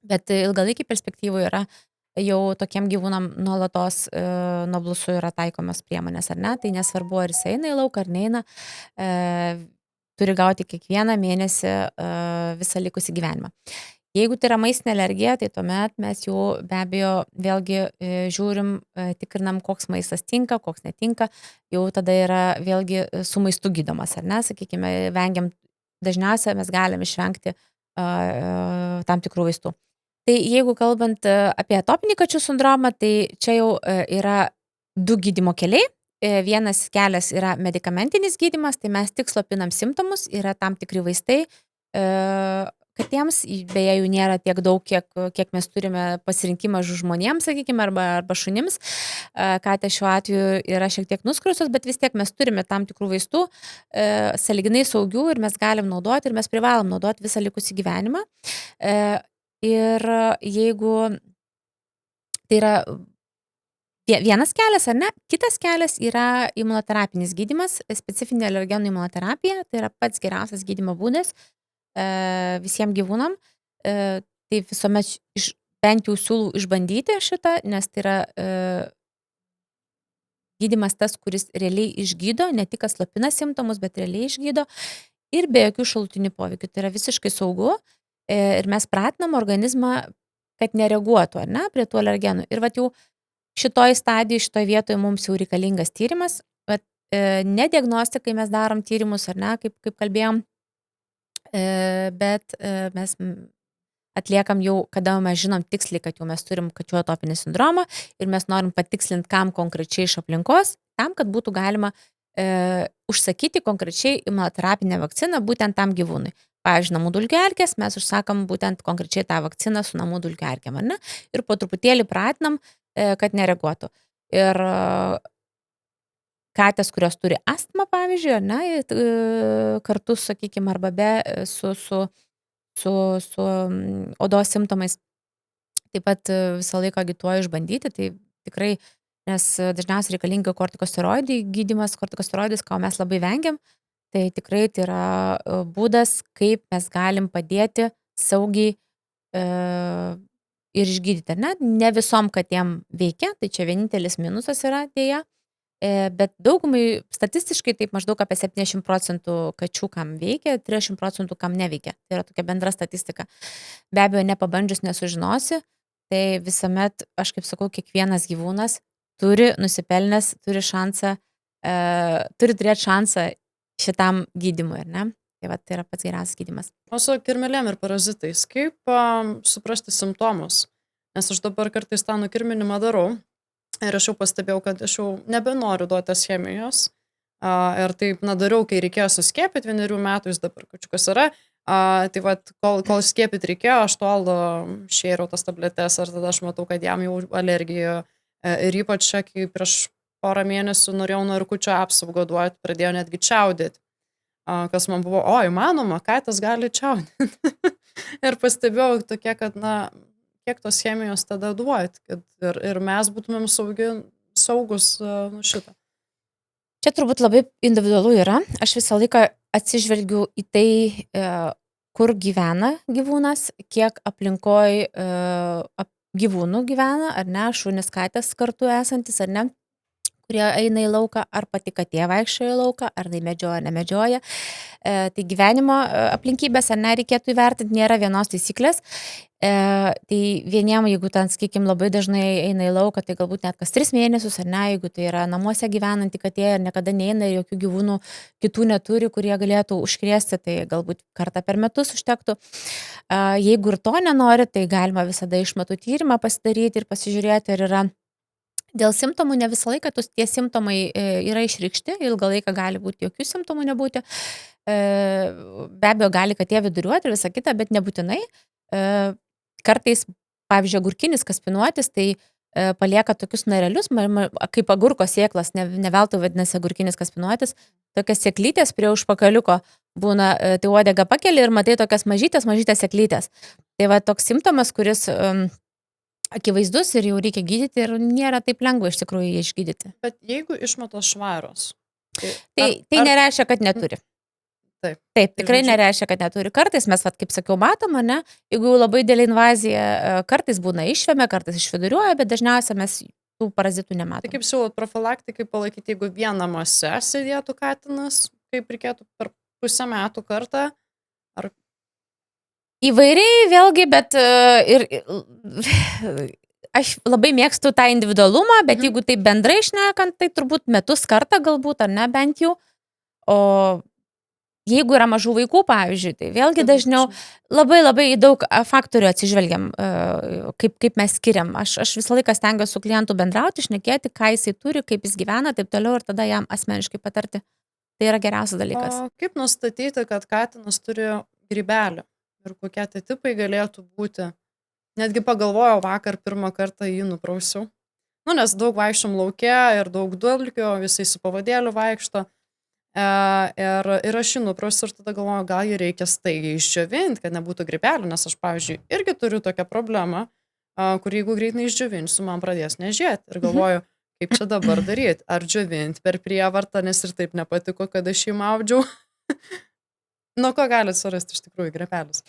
bet ilgalaikį perspektyvų yra jau tokiem gyvūnam nuolatos nuo blusų yra taikomas priemonės, ar ne? Tai nesvarbu, ar jis eina į lauką, ar neina, turi gauti kiekvieną mėnesį visą likusį gyvenimą. Jeigu tai yra maistinė alergija, tai tuomet mes jau be abejo vėlgi žiūrim, tikrinam, koks maistas tinka, koks netinka, jau tada yra vėlgi su maistu gydomas, ar ne? Sakykime, vengiam, dažniausiai mes galim išvengti tam tikrų vaistų. Tai jeigu kalbant apie atopinį kačių sindromą, tai čia jau yra 2 gydymo keliai. Vienas kelias yra medikamentinis gydymas, tai mes tik slopinam simptomus, yra tam tikri vaistai katėms, beje, jų nėra tiek daug, kiek mes turime pasirinkimą žmonėms, sakykime, arba šunims. Katė šiuo atveju yra šiek tiek nuskriausios, bet vis tiek mes turime tam tikrų vaistų, sąlyginai saugių ir mes galim naudoti ir mes privalom naudoti visą likusį gyvenimą. Ir jeigu tai yra vienas kelias, ar ne, kitas kelias yra imunoterapinis gydymas, specifinė alergenų imunoterapija, tai yra pats geriausias gydymo būdas visiems gyvūnam. Tai visuomet bent jau siūlau išbandyti šitą, nes tai yra gydymas tas, kuris realiai išgydo, ne tik slopina simptomus, bet realiai išgydo ir be jokių šalutinių poveikių. Tai yra visiškai saugu ir mes pratinam organizmą, kad nereaguotų, ar ne, prie tų alergenų. Ir vat jau šitoj stadijoj, šitoj vietoje mums jau reikalingas tyrimas, bet ne diagnostikai mes darom tyrimus, ar ne, kaip kalbėjom, bet mes atliekam jau, kada mes žinom tiksliai, kad jau mes turim kačių atopinį sindromą ir mes norim patikslinti, kam konkrečiai iš aplinkos, tam, kad būtų galima užsakyti konkrečiai imunoterapinę vakciną būtent tam gyvūnui. Pavyzdžiui, namų dulkių erkės, mes užsakom būtent konkrečiai tą vakciną su namų dulkių erkėm, ar ne? Ir po truputėlį pratinam, kad nereaguotų. Ir katės, kurios turi astmą, pavyzdžiui, ar ne, kartu, sakykime, arba be su odos simptomais, taip pat visą laiką agituoju išbandyti, tai tikrai, nes dažniausiai reikalinga kortikosteroidai gydymas, kortikosteroidais, ko mes labai vengiam, tai tikrai tai yra būdas, kaip mes galim padėti saugiai ir išgydyti, ar ne? Ne visom katėm veikia, tai čia vienintelis minusas yra dėja. Bet daugumai statistiškai taip maždaug apie 70% kačių kam veikia, 30% kam neveikia. Tai yra tokia bendra statistika. Be abejo, nepabandžius nesužinosi, tai visuomet, aš kaip sakau, kiekvienas gyvūnas turi nusipelnęs, turi turėti šansą šitam gydymui, ar ne? Tai va, tai yra pats geriausias gydymas. O su kirmėlėm ir parazitais, kaip suprasti simptomus? Nes aš dabar kartais tą nukirminimą darau. Ir aš jau pastebėjau, kad aš jau nebenoriu duotis chemijos. Ir taip, dariau, kai reikėjo suskiepyti 1 metų, jis dabar kačiukas yra. Tai va, kol skiepyti reikėjo, aš tol šėriau tas tabletes, ir tada aš matau, kad jam jau alergija. Ir ypač čia, kai prieš porą mėnesių norėjau nuo erkučio apsaugą duoti, pradėjau netgi čiaudėti. Kas man buvo, įmanoma, katės gali čiaudėti. Ir pastebėjau tokie, kad, kiek tos chemijos tada duoti, kad ir mes būtumėm saugus šitą. Čia turbūt labai individualu yra. Aš visą laiką atsižvelgiu į tai, kur gyvena gyvūnas, kiek aplinkoj gyvūnų gyvena, ar ne, šunys katės kartu esantis, ar ne, kurie eina į lauką, ar pati katė vaikščioja į lauką, ar tai medžioja, nemedžioja. Tai gyvenimo aplinkybės, ar ne, reikėtų įvertinti, nėra vienos taisyklės. Tai vieniem, jeigu ten, sakykime, labai dažnai eina į lauką, tai galbūt net kas 3 mėnesius, ar ne, jeigu tai yra namuose gyvenanti katė ir niekada neina ir jokių gyvūnų kitų neturi, kurie galėtų užkrėsti, tai galbūt kartą per metus užtektų. Jeigu ir to nenori, tai galima visada išmatų tyrimą pasidaryti ir pasižiūrėti, ar yra dėl simptomų. Ne visą laiką tie simptomai yra išreikšti, ilgą laiką gali būti jokių simptomų nebūti. Be abejo, gali katė viduriuoti ir visą kitą, bet nebūtinai. Kartais, pavyzdžiui, agurkinis kaspinuotis, tai palieka tokius narelius, kaip agurko sėklas, ne veltui vadinasi agurkinis kaspinuotis, tokias sėklytės prie užpakaliuko būna, tai uodega pakeli ir matai tokias mažytės sėklytės. Tai va toks simptomas, kuris akivaizdus ir jau reikia gydyti ir nėra taip lengva iš tikrųjų jį išgydyti. Bet jeigu išmatos švaros. Tai nereiškia, kad neturi. Taip. Taip, tikrai nereiškia, kad neturi. Kartais mes, kaip sakiau, matom, ne, jeigu labai didelė invazija, kartais būna išvemė, kartais išviduriuoja, bet dažniausiai mes tų parazitų nematom. Tai kaip siūlot profilaktikai palaikyti, jeigu vien namuose sėdėtų katinas, kaip reikėtų per pusę metų kartą? Ar Įvairiai vėlgi, bet aš labai mėgstu tą individualumą, bet jeigu tai bendrai šnekant, tai turbūt metus kartą galbūt, ar ne, bent jau. O jeigu yra mažų vaikų, pavyzdžiui, tai vėlgi dažniau labai į daug faktorių atsižvelgiam, kaip mes skiriam. Aš visą laiką stengiuosi su klientu bendrauti, šnekėti, ką jisai turi, kaip jis gyvena, taip toliau ir tada jam asmeniškai patarti. Tai yra geriausias dalykas. O kaip nustatyti, kad katinas turi grybelį? Ir kokie tie tipai galėtų būti? Netgi pagalvojau vakar pirmą kartą jį nuprausiau. Nes daug vaikščiom lauke ir daug dulkių, visai su pavadėliu vaikšto. Ir aš jį nuprausiu ir tada galvoju, gal jį reikia staigiai išdžiovinti, kad nebūtų grybelių, nes aš, pavyzdžiui, irgi turiu tokią problemą, kur jeigu greit neišdžiovinsiu, man pradės nežėti. Ir galvoju, kaip čia dabar daryti? Ar džiovinti per prievartą, nes ir taip nepatiko, kad aš jį maudžiau. Nuo ko gali surasti iš tikrųjų grybelis?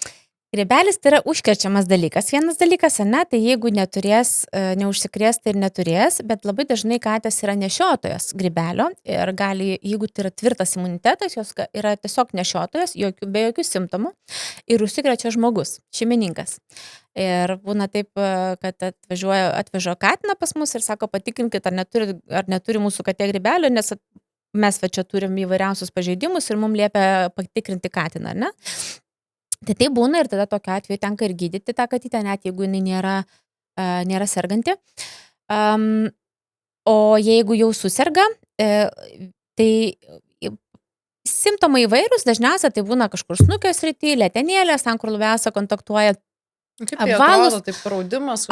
Grybelis tai yra užkrečiamas dalykas. Vienas dalykas, ne, tai jeigu neturės, neužsikrės, tai ir neturės, bet labai dažnai katės yra nešiotojas grybelio ir gali, jeigu tai yra tvirtas imunitetas, jos yra tiesiog nešiotojas, be jokių simptomų ir užsikrečia žmogus, šeimininkas. Ir būna taip, kad atvežo katiną pas mus ir sako, patikrinkit, ar neturi mūsų katė grybelio, nes mes čia turim įvairiausius pažeidimus ir mums liepia patikrinti katiną, ne? Tai būna ir tada tokiu atveju tenka ir gydyti tą katytę, net jeigu jinai nėra serganti. O jeigu jau suserga, tai simptomai įvairūs, dažniausiai tai būna kažkur snukio srity, letenėlės, ten, kur labiausia kontaktuoja.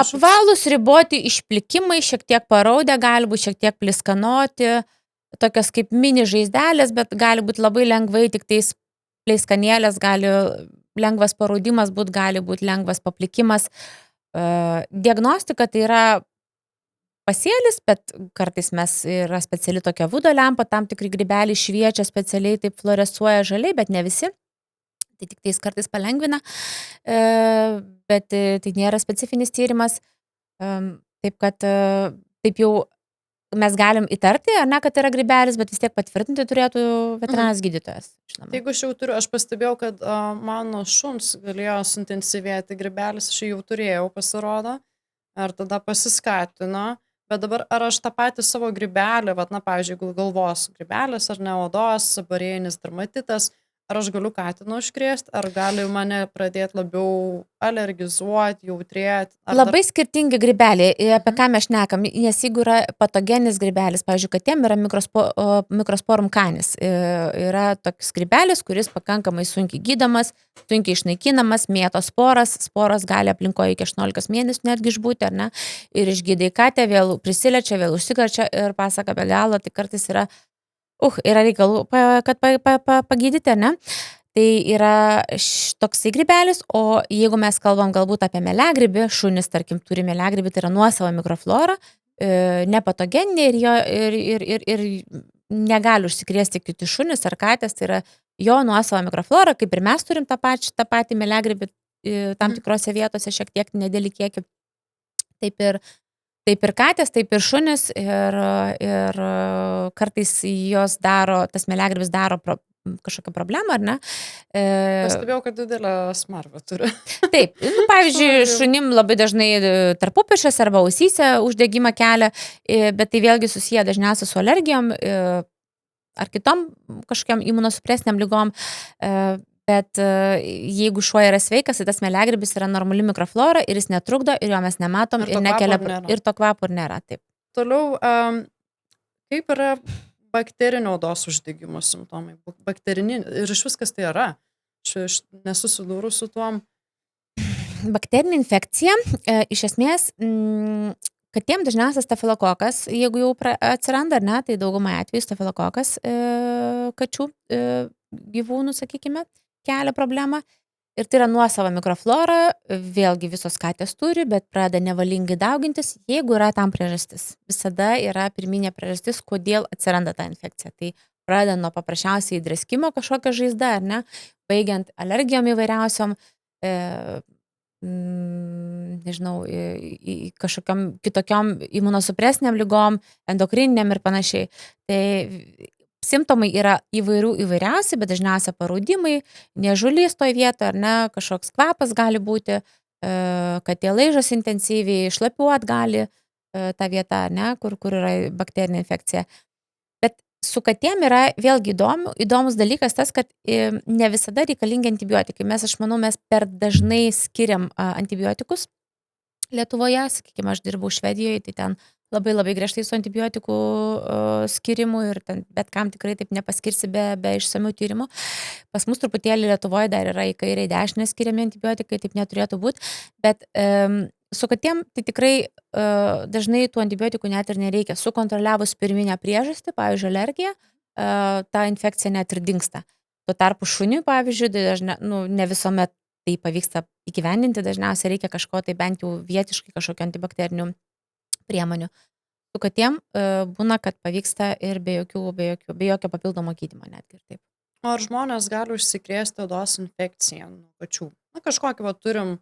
Apvalūs riboti išplikimai, šiek tiek paraudę, gali būti šiek tiek pliskanoti, tokios kaip mini žaizdelės, bet gali būti labai lengvai, tik tais pleiskanėlės, lengvas paraudimas gali būti lengvas paplikimas. Diagnostika tai yra pasėlis, bet kartais yra speciali tokia vudo lempa, tam tikri grybeliai šviečia specialiai, taip fluorescuoja žaliai, bet ne visi. Tai tik tais kartais palengvina, bet tai nėra specifinis tyrimas. Taip kad taip jau mes galim įtarti, ne, kad yra grybelis, bet vis tiek patvirtinti turėtų veterinaras gydytojas. Jeigu aš pastebėjau, kad mano šuns galėjo suintensyvėti grybelis, aš jau turėjau, pasirodo, ar tada pasiskatino, bet dabar ar aš tą patį savo grybelį, pavyzdžiui, galvos grybelis ar ne odos, seborėjinis dermatitas, ar aš galiu katiną užkrėsti, ar gali mane pradėti labiau alergizuoti, jautrėti? Labai skirtingi grybeliai, apie ką mes šnekam, nes jeigu yra patogenis grybelis, pavyzdžiui, katėm yra mikrosporum canis, yra toks grybelis, kuris pakankamai sunkiai gydomas, sunkiai išnaikinamas, mėto sporas gali aplinkoje iki 18 mėnesių netgi išbūti, ar ne, ir išgydai katę, vėl prisiliečia, vėl užsikrečia ir pasaka be galo, tai kartais yra reikalų, kad pagydyti, ne? Tai yra toksai grybelis, o jeigu mes kalbam galbūt apie melegrybį, šunis, tarkim, turi melegrybį, tai yra nuosava mikroflora, nepatogeninė ir negali užsikrėsti kiti šunis ar katės, tai yra jo nuosava mikroflora, kaip ir mes turim tą patį melegrybį tam tikrose vietose, šiek tiek nedėlį kiekį. Taip ir katės, taip ir šunis ir kartais jos daro, tas mieliagrybis daro kažkokią problemą, ar ne? Pastebėjau, kad didelę smarvę turi. Taip, pavyzdžiui, šunim labai dažnai tarpupešiuose arba ausyse uždegimą kelia, bet tai vėlgi susiję dažniausiai su alergijom ar kitom kažkokiam imunosupresiniam lygom. Bet jeigu šuo yra sveikas, tai tas mieliagrybis yra normali mikroflora ir jis netrukdo ir jo mes nematom Ir ir to nekelia kvapo nėra. ir to kvapo ir nėra. Taip. Toliau, kaip yra bakterinio odos uždegimo simptomai? Ir iš viskas tai yra. Aš nesusidūrų su tuom. Bakterinė infekcija, iš esmės, katėm dažniausiai stafilokokas, jeigu jau atsiranda, ar ne, tai daugumai atveju stafilokokas kačių gyvūnų, sakykime, kelia problemą. Ir tai yra nuosava mikroflora, vėlgi visos katės turi, bet pradeda nevalingai daugintis, jeigu yra tam priežastis. Visada yra pirminė priežastis, kodėl atsiranda ta infekcija. Tai pradeda nuo paprasčiausiai dreskimo kažkokia žaizda, ar ne, baigiant alergijom įvairiausiom, nežinau, kažkokiam kitokiom imunosupresiniam lygom, endokrininiam ir panašiai. Tai simptomai yra įvairiausi, bet dažniausia paraudimai, niežulys toj vietoje, ar ne, kažkoks kvapas gali būti, katė laižos intensyviai, šlapiuot gali ta vieta, ne, kur yra bakterinė infekcija. Bet su katėm yra vėlgi įdomus dalykas tas, kad ne visada reikalingi antibiotikai. Aš manau, mes per dažnai skiriam antibiotikus Lietuvoje, sakykime, aš dirbau Švedijoje, tai ten labai griežtai su antibiotikų skirimu ir ten bet kam tikrai taip nepaskirsi be išsamių tyrimų. Pas mus truputėlį Lietuvoje dar yra į kairę į dešinę skiriami antibiotikai, taip neturėtų būti, bet su katėm tai tikrai dažnai tų antibiotikų net ir nereikia. Sukontroliavus pirminę priežastį, pavyzdžiui, alergiją, ta infekcija net ir dingsta. Tuo tarpu šuniui, pavyzdžiui, ne visuomet tai pavyksta įgyvendinti, dažniausiai reikia kažko tai bent jau vietiškai kažkokio antibakterinių priemonių. Su katėm būna, kad pavyksta ir be jokio papildomo gydymo netgi ir taip. O ar žmonės gali užsikrėsti odos infekciją nuo kačių? Kažkokį turim.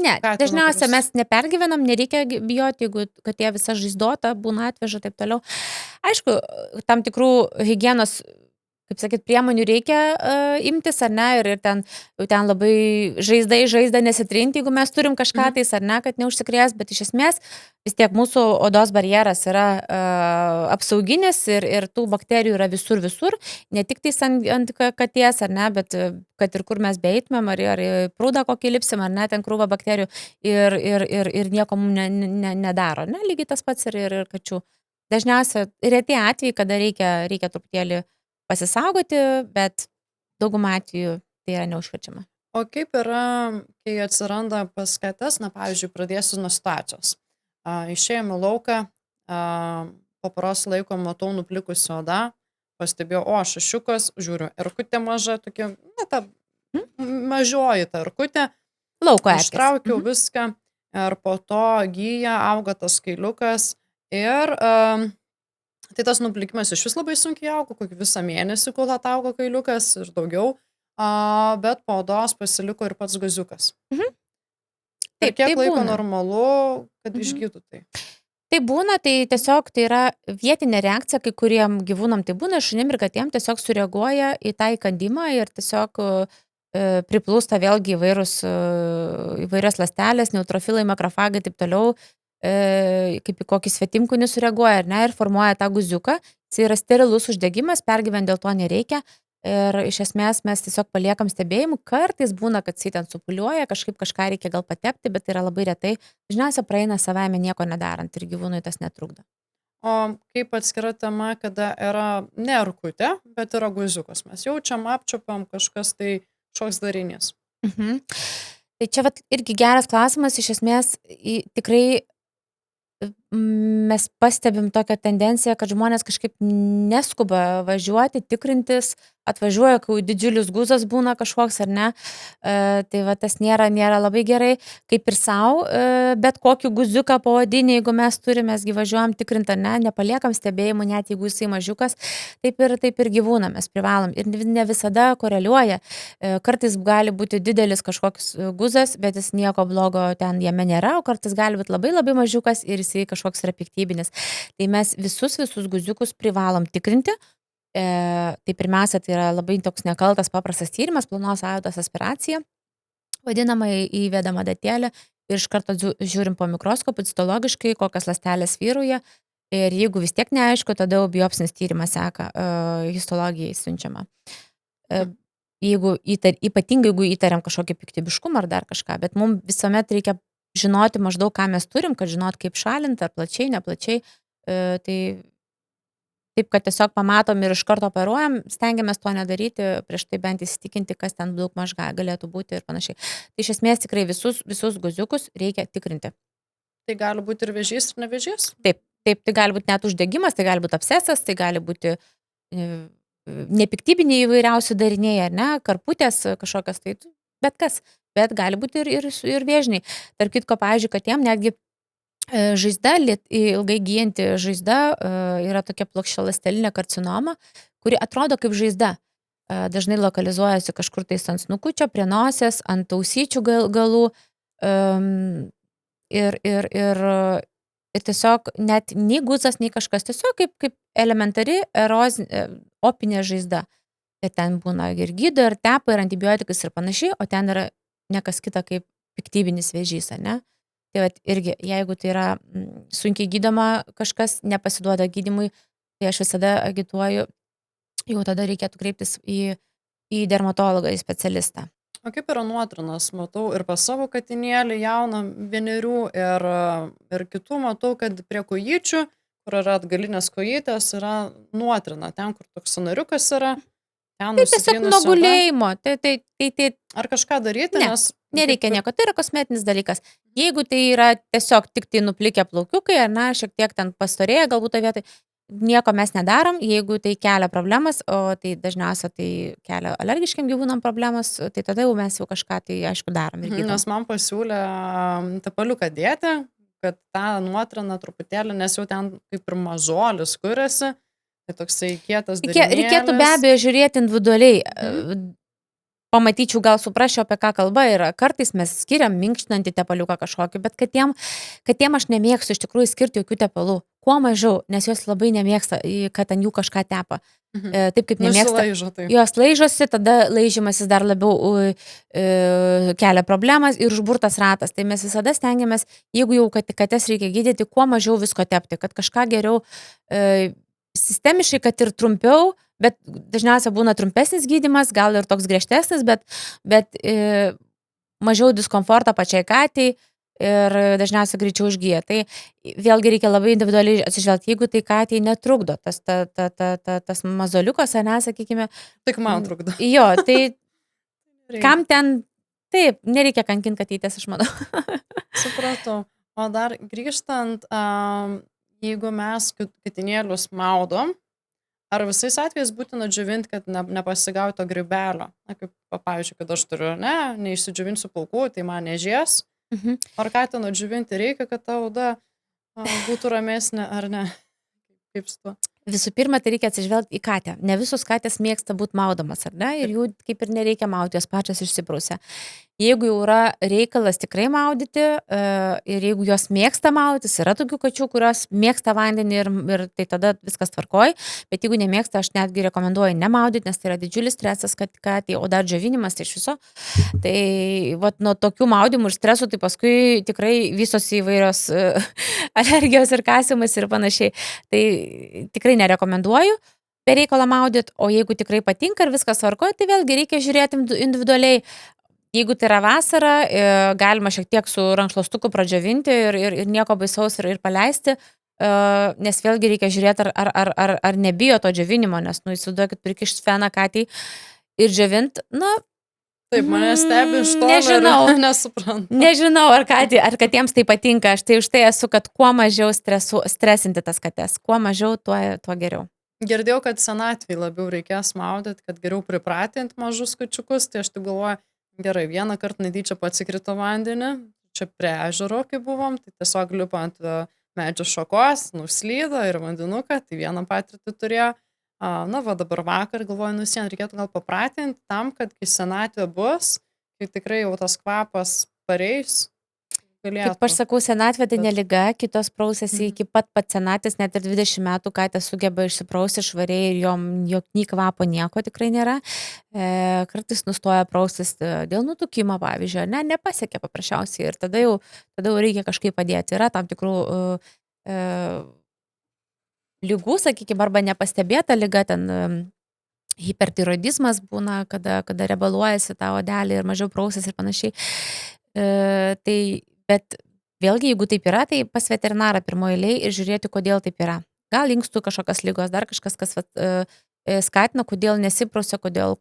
Ne, dažniausiai mes nepergyvenam, nereikia bijoti, jeigu katė visa žaizdota, būna atveža, taip toliau. Aišku, tam tikrų higienos, kaip sakyt, priemonių reikia imtis, ar ne, ir ten labai žaizdą nesitrinti, jeigu mes turim kažką tais, ar ne, kad neužsikrės, bet iš esmės vis tiek mūsų odos barjeras yra apsauginis ir tų bakterijų yra visur, ne tik tais ant katės, ar ne, bet kad ir kur mes beeitumėm, ar prūdą kokį lipsim, ar ne, ten krūva bakterijų ir nieko mums nedaro, ne, lygiai tas pats ir kačių. Dažniausiai reti atvejai, kada reikia truputėlį pasisaugoti, bet daugumą atveju tai yra neužkrečiama. O kaip yra, kai atsiranda pas kates, pavyzdžiui, pradėsiu nuo situacijos. Išėjome lauką, po poros laiko matau nuplikusi oda, pastebėjau, šašiukas, žiūriu, erkutė maža, tokia, ta mažoji ta erkutė. Lauko erkės. Ištraukiau viską ir po to gyja, auga tas kailiukas ir tai tas nuplikimas iš vis labai sunkiai augo, kokį visą mėnesį, kol ataugo kailiukas ir daugiau, bet po odos pasiliko ir pats gaziukas. Taip, kiek tai laiko būna. Normalu, kad išgytų tai? Tai būna, tai tiesiog tai yra vietinė reakcija, kai kuriem gyvūnam tai būna, šunim ir katėm tiesiog sureaguoja į tą įkandimą ir tiesiog priplūsta vėlgi įvairios ląstelės, neutrofilai, makrofagai, taip toliau, kaip į kokį svetimkūnį sureaguoja, ar ne, ir formuoja tą guziuką. Tai yra sterilus uždegimas, pergyventi dėl to nereikia. Ir iš esmės mes tiesiog paliekam stebėjimų. Kartais būna, kad jis ten supuliuoja, kažką reikia gal patepti, bet tai yra labai retai. Dažniausiai praeina savaime nieko nedarant ir gyvūnui tas netrukdo. O kaip atskira tema, kada yra ne erkutė, bet yra guziukas. Mes jaučiam, apčiupiam kažkas tai šoks darinys. Tai čia irgi geras klausimas, iš esmės tikrai mes pastebim tokią tendenciją, kad žmonės kažkaip neskuba važiuoti, tikrintis, atvažiuoja, kai jau didžiulis guzas būna kažkoks ar ne. Tai va tas nėra labai gerai, kaip ir savo, bet kokį guziuką pavadinį, jeigu mes turime, mes važiuojam tikrinti ar ne, nepaliekam stebėjimų, net jeigu jisai mažiukas, taip ir gyvūną mes privalom. Ir ne visada koreliuoja. Kartais gali būti didelis kažkoks guzas, bet jis nieko blogo ten jame nėra, o kartais gali būti labai mažiukas ir jisai kažkoks yra piktybinis. Tai mes visus guziukus privalom tikrinti. Tai pirmiausia, tai yra labai toks nekaltas paprastas tyrimas, plonos aortos aspiracija, vadinama įvedama datėlė ir iš karto žiūrim po mikroskopu citologiškai, kokios ląstelės vyrauja ir jeigu vis tiek neaišku, tada jau biopsinis tyrimas seka, histologijai siunčiama. Ypatingai jeigu įtariam kažkokį piktybiškumą ar dar kažką, bet mums visuomet reikia žinoti maždaug, ką mes turim, kad žinot, kaip šalinti, ar plačiai, neplačiai, tai taip, kad tiesiog pamatom ir iš karto operuojam, stengiamės to nedaryti, prieš tai bent įsitikinti, kas ten daug maž galėtų būti ir panašiai. Tai iš esmės tikrai visus guziukus reikia tikrinti. Tai gali būti ir vėžys, ir nevėžys? Taip, tai gali būti net uždegimas, tai gali būti abscesas, tai gali būti nepiktybiniai įvairiausių dariniai, ar ne, karputės kažkokios, tai bet kas, bet gali būti ir vėžiniai. Tarp kitko, pavyzdžiui, kad jiem netgi žaizda, ilgai gyjanti žaizda yra tokia plokščialąstelinė karcinoma, kuri atrodo kaip žaizda. Dažnai lokalizuojasi kažkur tais ant snukučio, prie nosės, ant ausyčių galų ir tiesiog net nei guzas, nei kažkas, tiesiog kaip elementari opinė žaizda. Ir ten būna ir gydo, ir tepa, ir antibiotikas ir panašiai, o ten yra nekas kita kaip piktybinis vėžys, ne? Tai irgi, jeigu tai yra sunkiai gydoma kažkas, nepasiduoda gydymui, tai aš visada agituoju, jau tada reikėtų kreiptis į dermatologą, į specialistą. O kaip yra nuotrinas? Matau ir pas savo katinėlį jauną 1 ir kitų matau, kad prie kojyčių, kur yra atgalinės kojytės, yra nuotrina. Ten, kur toks sąnariukas yra, ten Tai tiesiog nuo gulėjimo. Ar kažką daryti? Ne, nereikia nieko, tai yra kosmetinis dalykas. Jeigu tai yra tiesiog tik tai nuplikę plaukiukai, ar na, šiek tiek ten pastorėja, galbūt tą vietą, nieko mes nedarom, jeigu tai kelia problemas, o tai dažniausiai tai kelia alergiškiam gyvūnam problemas, tai tada jau mes jau kažką tai aišku darom. Nes man pasiūlė tepaliuką dėti, kad tą nuotriną truputėlį, nes jau ten kaip ir mazolis kuriasi, tai toksai kietas darinėlis. Reikėtų be abejo žiūrėti individualiai. Pamatyčiau, gal suprasčiau, apie ką kalba yra. Kartais mes skiriam minkštinantį tepaliuką kažkokį, bet katėm aš nemėgstu iš tikrųjų skirti jokių tepalų. Kuo mažiau, nes jos labai nemėgsta, kad ant jų kažką tepa. Taip kaip nemėgsta. Jos laižosi, tada laižymasis dar labiau kelia problemas ir užburtas ratas. Tai mes visada stengiamės, jeigu jau kates reikia gydyti, kuo mažiau visko tepti, kad kažką geriau sistemiškai, kad ir trumpiau, bet dažniausiai būna trumpesnis gydymas, gal ir toks griežtesnis, bet mažiau diskomfortą pačiai katei ir dažniausiai greičiau užgyja. Tai vėlgi reikia labai individualiai atsižvelgti, jeigu tai katei netrukdo, tas mazoliukas, ne, sakykime. Tik man trukdo. Jo, tai kam ten, taip, nereikia kankinti katytės, aš manau. Supratau. O dar grįžtant, jeigu mes katinėlius maudom, ar visais atvejais būtina džiovinti, kad nepasigauti to grybelio? Na, kaip, pavyzdžiui, kad aš turiu, neišsidžiovinsiu plaukų, tai man nežės. Ar katiną džiovinti reikia, kad ta oda būtų ramesnė, ar ne? Kaip su tuo? Visų pirma, tai reikia atsižvelgti į katę. Ne visos katės mėgsta būti maudomas, ar ne? Ir jų kaip ir nereikia maudyti, jos pačios išsiprausia. Jeigu jau yra reikalas tikrai maudyti ir jeigu jos mėgsta maudytis, yra tokių kačių, kurios mėgsta vandenį ir tai tada viskas tvarkoj, bet jeigu nemėgsta, aš netgi rekomenduoju nemaudyti, nes tai yra didžiulis stresas, kad katei, o dar džiovinimas tai iš viso. Tai nuo tokių maudymų ir stresų, tai paskui tikrai visos įvairios alergijos ir kasimas ir panašiai. Tai tikrai nerekomenduoju per reikalą maudyti, o jeigu tikrai patinka ir viskas tvarkoj, tai vėlgi reikia žiūrėti individualiai. Jeigu tai yra vasara, galima šiek tiek su rankšluostuku pradžiovinti ir nieko baisaus ir paleisti, nes vėlgi reikia žiūrėti, ar nebijo to džiovinimo, nes, įsivaizduokit, prikišt feną katei ir džiovint, Taip, mane stebi iš to, Nežinau. nesuprantu. Nežinau, ar katėms tai patinka. Aš tai už tai esu, kad kuo mažiau stresinti tas kates. Kuo mažiau, tuo geriau. Girdėjau, kad senatvėj labiau reikės maudyti, kad geriau pripratinti mažus kačiukus, tai aš taip galvoju, gerai, vieną kartą netyčia patsikrito vandenį, čia prie ežero, kai buvom, tai tiesiog lipo ant medžio šakos, nuslydo ir vandenuką, tai vieną patirtį turėjo. Na, va dabar vakar galvoju, reikėtų gal papratinti tam, kad kai senatvė bus, kai tikrai jau tas kvapas pareis, galėtų. Kaip aš sakau, senatvė tai ne liga, kitos prausėsi iki pat senatvės, net ir 20 metų katė sugeba išsiprausti švariai ir jom jokį kvapo nieko tikrai nėra. Kartais nustoja praustis dėl nutukimo, pavyzdžiui, nepasiekia paprasčiausiai ir tada jau reikia kažkaip padėti. Yra tam tikrų lygų, sakykime, arba nepastebėta liga, ten hipertiroidizmas būna, kada rebaluojasi tą odelį ir mažiau prausis ir panašiai. Bet vėlgi, jeigu taip yra, tai pas veterinarą pirmoje eilėje ir žiūrėti, kodėl taip yra. Gal inkstų kažkokios lygos, dar kažkas, kas skatina, kodėl nesiprausia, kodėl.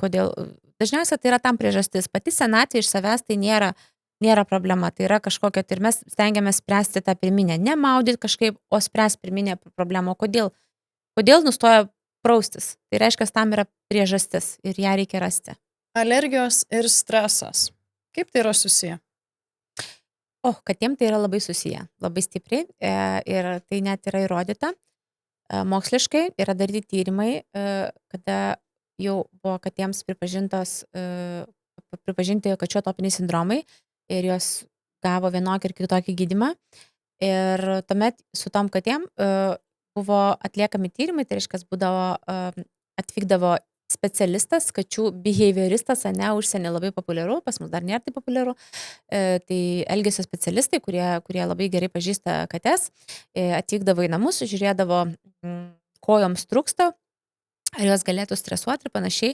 Dažniausiai tai yra tam priežastis. Pati senatvė iš savęs tai nėra problema. Tai yra kažkokia, ir mes stengiamės spręsti tą pirminę. Ne maudyti kažkaip, o spręsti pirminę problemą. Kodėl nustoja praustis? Tai reiškia, tam yra priežastis ir ją reikia rasti. Alergijos ir stresas. Kaip tai yra susiję? Katėm tai yra labai susiję, labai stipriai ir tai net yra įrodyta. Moksliškai yra daryti tyrimai, kada jau buvo katėms pripažinti kačių atopiniai sindromai ir jos gavo vienokį ir kitokį gydymą. Ir tuomet su tom katėm buvo atliekami tyrimai, tai reiškia, atvykdavo specialistas, kačių behavioristas, užsienį labai populiaru, pas mus dar nėra tai populiaru, tai elgesio specialistai, kurie labai gerai pažįsta kates, atvykdavo į namus, žiūrėdavo, ko joms trūksta, ar jos galėtų stresuoti ir panašiai,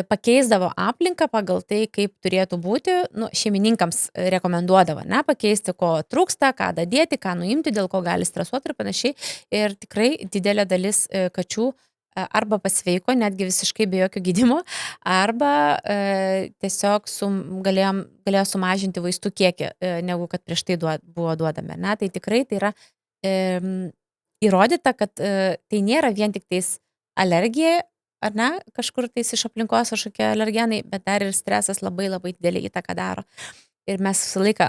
pakeisdavo aplinką pagal tai, kaip turėtų būti, šeimininkams rekomenduodavo, pakeisti, ko trūksta, ką dadėti, ką nuimti, dėl ko gali stresuoti ir panašiai, ir tikrai didelė dalis kačių arba pasveiko, netgi visiškai be jokio gydymo, arba tiesiog galėjo sumažinti vaistų kiekį, negu kad prieš tai buvo duodami. Tai tikrai tai yra įrodyta, kad tai nėra vien tik tais alergija, ar ne, kažkur tais iš aplinkos kažkokie alergenai, bet dar ir stresas labai labai didelį įtaką daro. Ir mes visą laiką,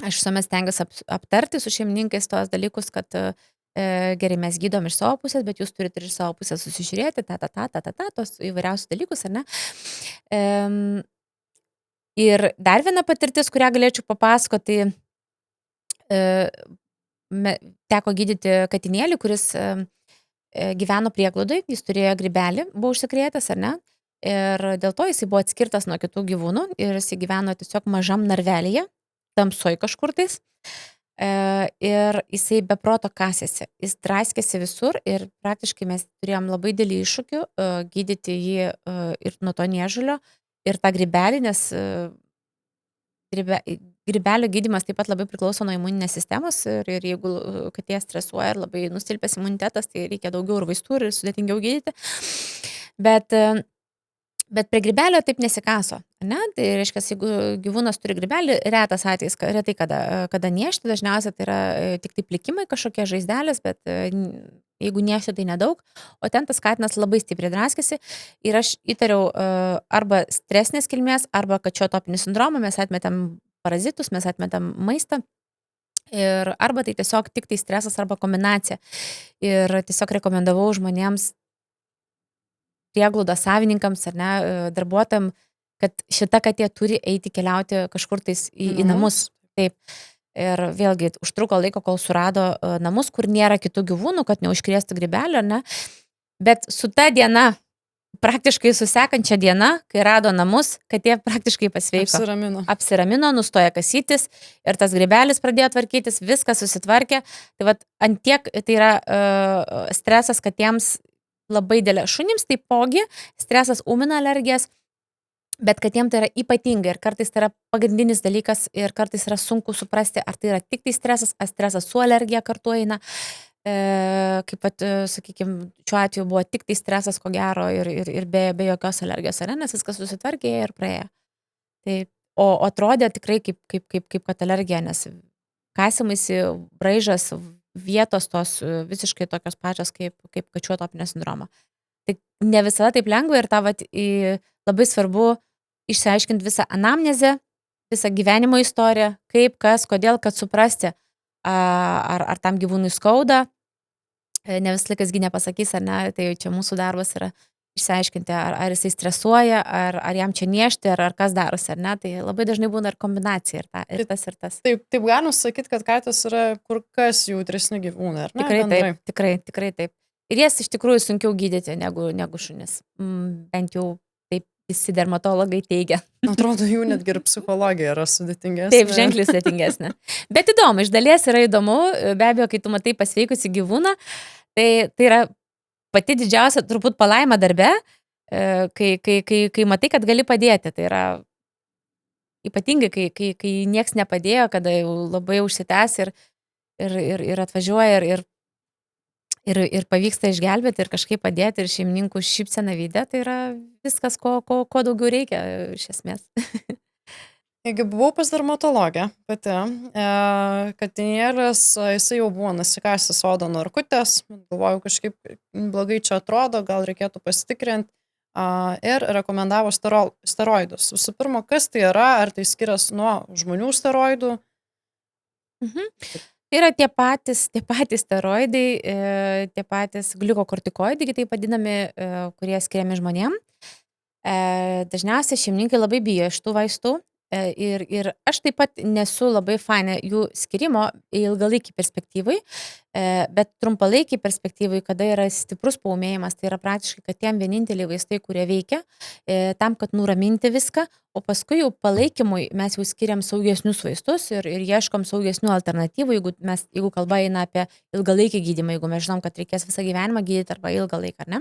aš visuomet stengiuosi aptarti su šeimininkais tos dalykus, kad gerai, mes gydom iš savo pusės, bet jūs turite ir iš savo pusės susižiūrėti, tos įvairiausius dalykus, ar ne? Ir dar viena patirtis, kurią galėčiau papasakoti, teko gydyti katinėlį, kuris gyveno prieglodoj, jis turėjo grybelį, buvo užsikrėtęs, ar ne? Ir dėl to jisai buvo atskirtas nuo kitų gyvūnų ir jisai gyveno tiesiog mažam narvelyje, tamsoj kažkur tais. Ir jisai be proto kasėsi, jis draskėsi visur ir praktiškai mes turėjom labai didelį iššūkių gydyti jį ir nuo to niežulio ir tą grybelį, nes grybelio gydymas taip pat labai priklauso nuo imuninės sistemos ir jeigu katė stresuoja ir labai nustilpęs imunitetas, tai reikia daugiau ir vaistų ir sudėtingiau gydyti. Bet prie grybelio taip nesikaso, ne? Tai reiškia, jeigu gyvūnas turi grybelį, retas atvejis, retai kada niežti, dažniausiai tai yra tik tai plikimai kažkokie žaizdelės, bet jeigu niežti tai nedaug, o ten tas katinas labai stipriai draskėsi ir aš įtariau arba stresinės kilmės, arba kačių atopinį sindromą, mes atmetam parazitus, mes atmetam maistą. Ir arba tai tiesiog tik tai stresas arba kombinacija. Ir tiesiog rekomendavau žmonėms prieglaudos savininkams ar ne, darbuotojam, kad šita katė turi eiti keliauti kažkur tais į namus. Taip. Ir vėlgi užtruko laiko, kol surado namus, kur nėra kitų gyvūnų, kad neužkrėstų grybelio, ar ne. Bet su ta diena, praktiškai su sekančia diena, kai rado namus, katė praktiškai pasveiko. Apsiramino, nustoja kasytis ir tas grybelis pradėjo tvarkytis, viskas susitvarkė. Tai vat antiek tai yra stresas katėms labai dėlė. Šunims taipogi stresas ūmina alergijas, bet katėm tai yra ypatinga ir kartais tai yra pagrindinis dalykas ir kartais yra sunku suprasti, ar tai yra tik tai stresas, ar stresas su alergija kartu eina. Kaip pat, sakykime, šiuo atveju buvo tik tai stresas, ko gero, ir be jokios alergijos, ar ne, nes viskas susitvarkė ir praėjo. Tai, o atrodė tikrai kaip kad alergija, nes kasimaisi braižas vietos tos visiškai tokios pačios kaip kačių atopinio sindromo. Tai ne visada taip lengva ir tą labai svarbu išsiaiškinti visą anamnezę, visą gyvenimo istoriją, kaip, kas, kodėl, kad suprasti, ar tam gyvūnui skauda. Ne vis laikas nepasakys, ar ne, tai čia mūsų darbas yra išsiaiškinti, ar jisai stresuoja, ar jam čia niešti, ar kas darosi, ar ne. Tai labai dažnai būna ir kombinacija, ir tas, ir tas. Taip galima sakyti, kad katės yra kur kas jautresni gyvūnai, ar ne? Tikrai taip. Ir jas iš tikrųjų sunkiau gydyti negu šunis. Bent jau taip visi dermatologai teigia. Atrodo, jų netgi ir psichologija yra sudėtingesnė. Taip, ženkliai sudėtingesnė. Bet įdomu, iš dalies yra įdomu, be abejo, kai tu matai pasveikusi gyvūną, tai yra pati didžiausia turbūt palaima darbe, kai matai, kad gali padėti. Tai yra ypatingai, kai nieks nepadėjo, kada jau labai užsitęs ir atvažiuoja ir pavyksta išgelbėti ir kažkaip padėti ir šeimininkų šypseną veidę, tai yra viskas, ko daugiau reikia iš esmės. Jeigu buvau pas dermatologę pati, katinėlis, jisai jau buvo nusikasęs odą nuo erkutės, galvojau kažkaip blogai čia atrodo, gal reikėtų pasitikrinti ir rekomendavo steroidus. Visų pirma, kas tai yra, ar tai skiriasi nuo žmonių steroidų? Tai yra tie patys steroidai, tie patys gliukokortikoidai, taip vadinami, kurie skiriami žmonėm. Dažniausiai šeimininkai labai bijo iš tų vaistų ir aš taip pat nesu labai faina jų skirimo ilgalaikį perspektyvai, bet trumpalaikį perspektyvai, kada yra stiprus paūmėjimas, tai yra praktiškai, kad tiem vieninteliai vaistai, kurie veikia, tam, kad nuraminti viską, o paskui jau palaikymui mes jau skiriam saugesnius vaistus ir ieškom saugesnių alternatyvų, jeigu kalba eina apie ilgalaikį gydymą, jeigu mes žinom, kad reikės visą gyvenimą gydyti arba ilgą laiką, ar ne?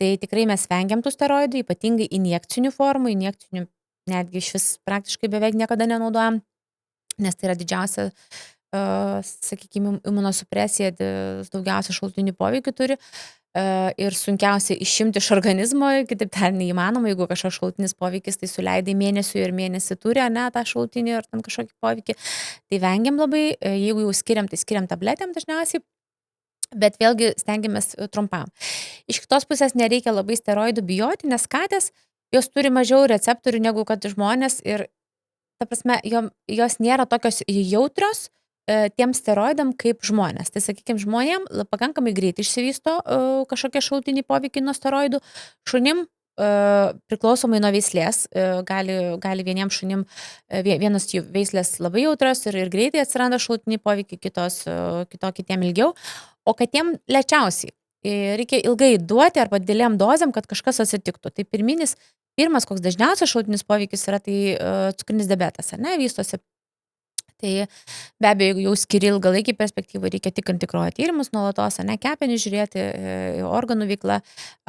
Tai tikrai mes vengiam tų steroidų, ypatingai injekcinių formų, injekcinių netgi iš vis praktiškai beveik niekada nenaudojam, nes tai yra didžiausia, sakykime, imunosupresija, daugiausia šalutinių poveikių turi ir sunkiausia išimti iš organizmo, kitaip tariant, neįmanoma, jeigu kažkoks šalutinis poveikis, tai suleidai mėnesių ir mėnesį turi, ne, tą šalutinį ar tam kažkokį poveikį. Tai vengiam labai, jeigu jau skiriam, tai skiriam tabletėm dažniausiai, bet vėlgi stengiamės trumpam. Iš kitos pusės nereikia labai steroidų bijoti, nes katės, jos turi mažiau receptorių negu kad žmonės ir, ta prasme, jos nėra tokios jautrios tiem steroidam kaip žmonės. Tai, sakykime, žmonėm pakankamai greitai išsivysto kažkokie šalutiniai poveikiai nuo steroidų. Šunim priklausomai nuo veislės, gali vieniems šunim, vienas jų veislės labai jautrios ir greitai atsiranda šalutiniai poveikiai, kitiem ilgiau, o katiem lėčiausiai. Reikia ilgai duoti arba didelėm dozėm, kad kažkas atsitiktų. Tai pirmas, koks dažniausias šalutinis poveikis yra, tai cukrinis diabetas, ar ne, vystosi. Tai be abejo, jeigu jau skiri ilgalaikį perspektyvą, reikia tikrinti kraujo tyrimus nuolatos, ar ne, kepenį žiūrėti, organų veiklą,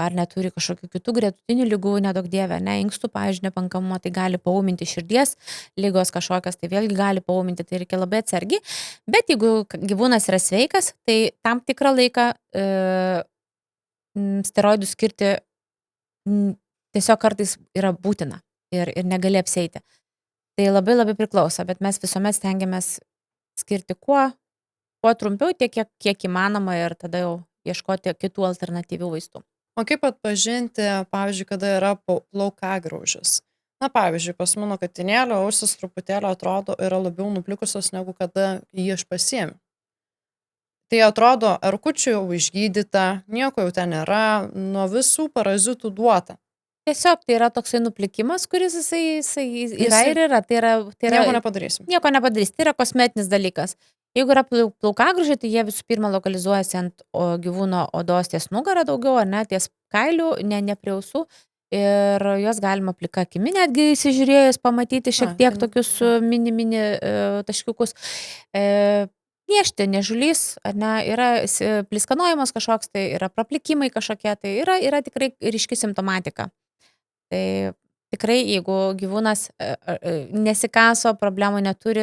ar neturi kažkokių kitų gretutinių ligų, nedaug dievė, ne, inkstų, pavyzdžiui, nepankamumo, tai gali paūminti širdies ligos kažkokios, tai vėlgi gali paūminti, tai reikia labai atsargiai. Bet jeigu gyvūnas yra sveikas, tai tam tikrą laiką steroidų skirti tiesiog kartais yra būtina ir negali apsieiti. Tai labai labai priklauso, bet mes visuomet stengiamės skirti kuo trumpiau, tiek kiek įmanoma ir tada jau ieškoti kitų alternatyvių vaistų. O kaip atpažinti, pavyzdžiui, kada yra plaukagraužis? Na, pavyzdžiui, pas mano katinėlio ausis truputėlį atrodo yra labiau nuplikusios negu kada jį aš pasiėmiau. Tai atrodo, erkučių jau išgydyta, nieko jau ten nėra, nuo visų parazitų duota. Tiesiog tai yra toksai nuplikimas, kuris jisai yra ir yra. Tai yra nieko nepadarysim. Nieko nepadarys, tai yra kosmetinis dalykas. Jeigu yra plaukagraužiai, tai jie visų pirma lokalizuojasi ant gyvūno odos ties nugarą daugiau, ar ne, ties kailių, ne prie ausų. Ir juos galima plika akimi netgi įsižiūrėjus pamatyti šiek tiek tokius mini taškiukus. Niešti, nežulys, ar ne, yra pliskanojimas kažkoks, tai yra praplikimai kažkokie, tai yra tikrai ryški simptomatika. Tai tikrai, jeigu gyvūnas nesikaso, problemų neturi,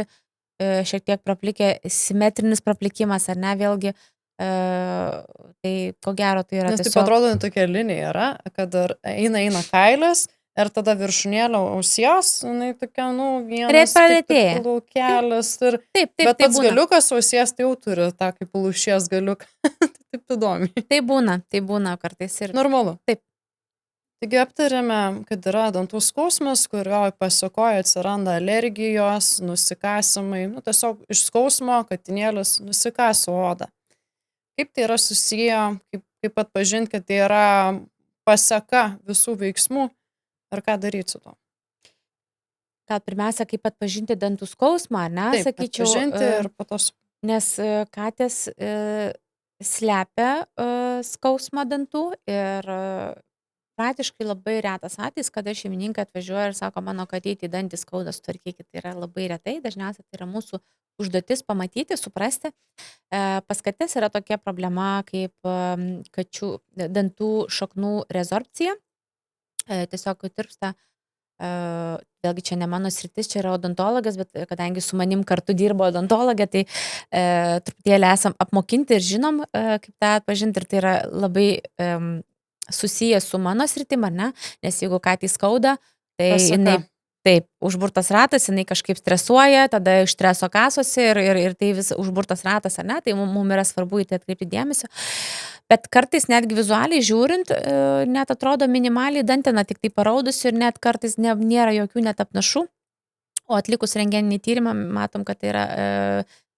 šiek tiek praplikė, simetrinis praplikimas, ar ne, vėlgi, tai ko gero tai yra nes tiesiog... Nes taip atrodo, tokia linija yra, kad eina kailis, Ir tada viršūnėlė ausies, jinai tokia, vienas Greit praretėja. kaip laukelis. Taip, Bet tai pats būna. galiukas ausies tai jau turi tą kaip lūšies galiuką. Tai taip įdomiai. Tai būna kartais ir. Normalu. Taip. Taigi aptarėme, kad yra dantų skausmas, kurio pasekoje atsiranda alergijos, nusikasimai, tiesiog iš skausmo katinėlis nusikasa odą. Kaip tai yra susiję, kaip atpažinti, kad tai yra paseka visų veiksmų ir ką daryti su to? Gal pirmiausia, kaip atpažinti dantų skausmą, ne, Taip, sakyčiau, atpažinti ir po tos. nes katės slepia skausmą dantų ir praktiškai labai retas atvejis, kada šeimininkai atvažiuoja ir sako, mano katytį dantį skauda, sutvarkykit. Tai yra labai retai, dažniausiai tai yra mūsų užduotis pamatyti, suprasti. Pas kates yra tokia problema kaip kačių dantų šaknų rezorpcija. Tiesiog tirpsta, vėlgi čia ne mano sritis, čia yra odontologas, bet kadangi su manim kartu dirbo odontologė, tai truputėlį esam apmokinti ir žinom, kaip tą atpažinti, ir tai yra labai susijęs su mano sritim, ar ne? Nes jeigu katį skauda, tai jinai, taip, užburtas ratas, jinai kažkaip stresuoja, tada iš streso kasosi ir tai vis užburtas ratas, ar ne? Tai mums yra svarbu į tai atkreipti dėmesio. Bet kartais netgi vizualiai žiūrint, net atrodo minimaliai dantina, tik tai paraudusi ir net kartais nėra jokių net apnašų. O atlikus rengeninį tyrimą matom, kad tai yra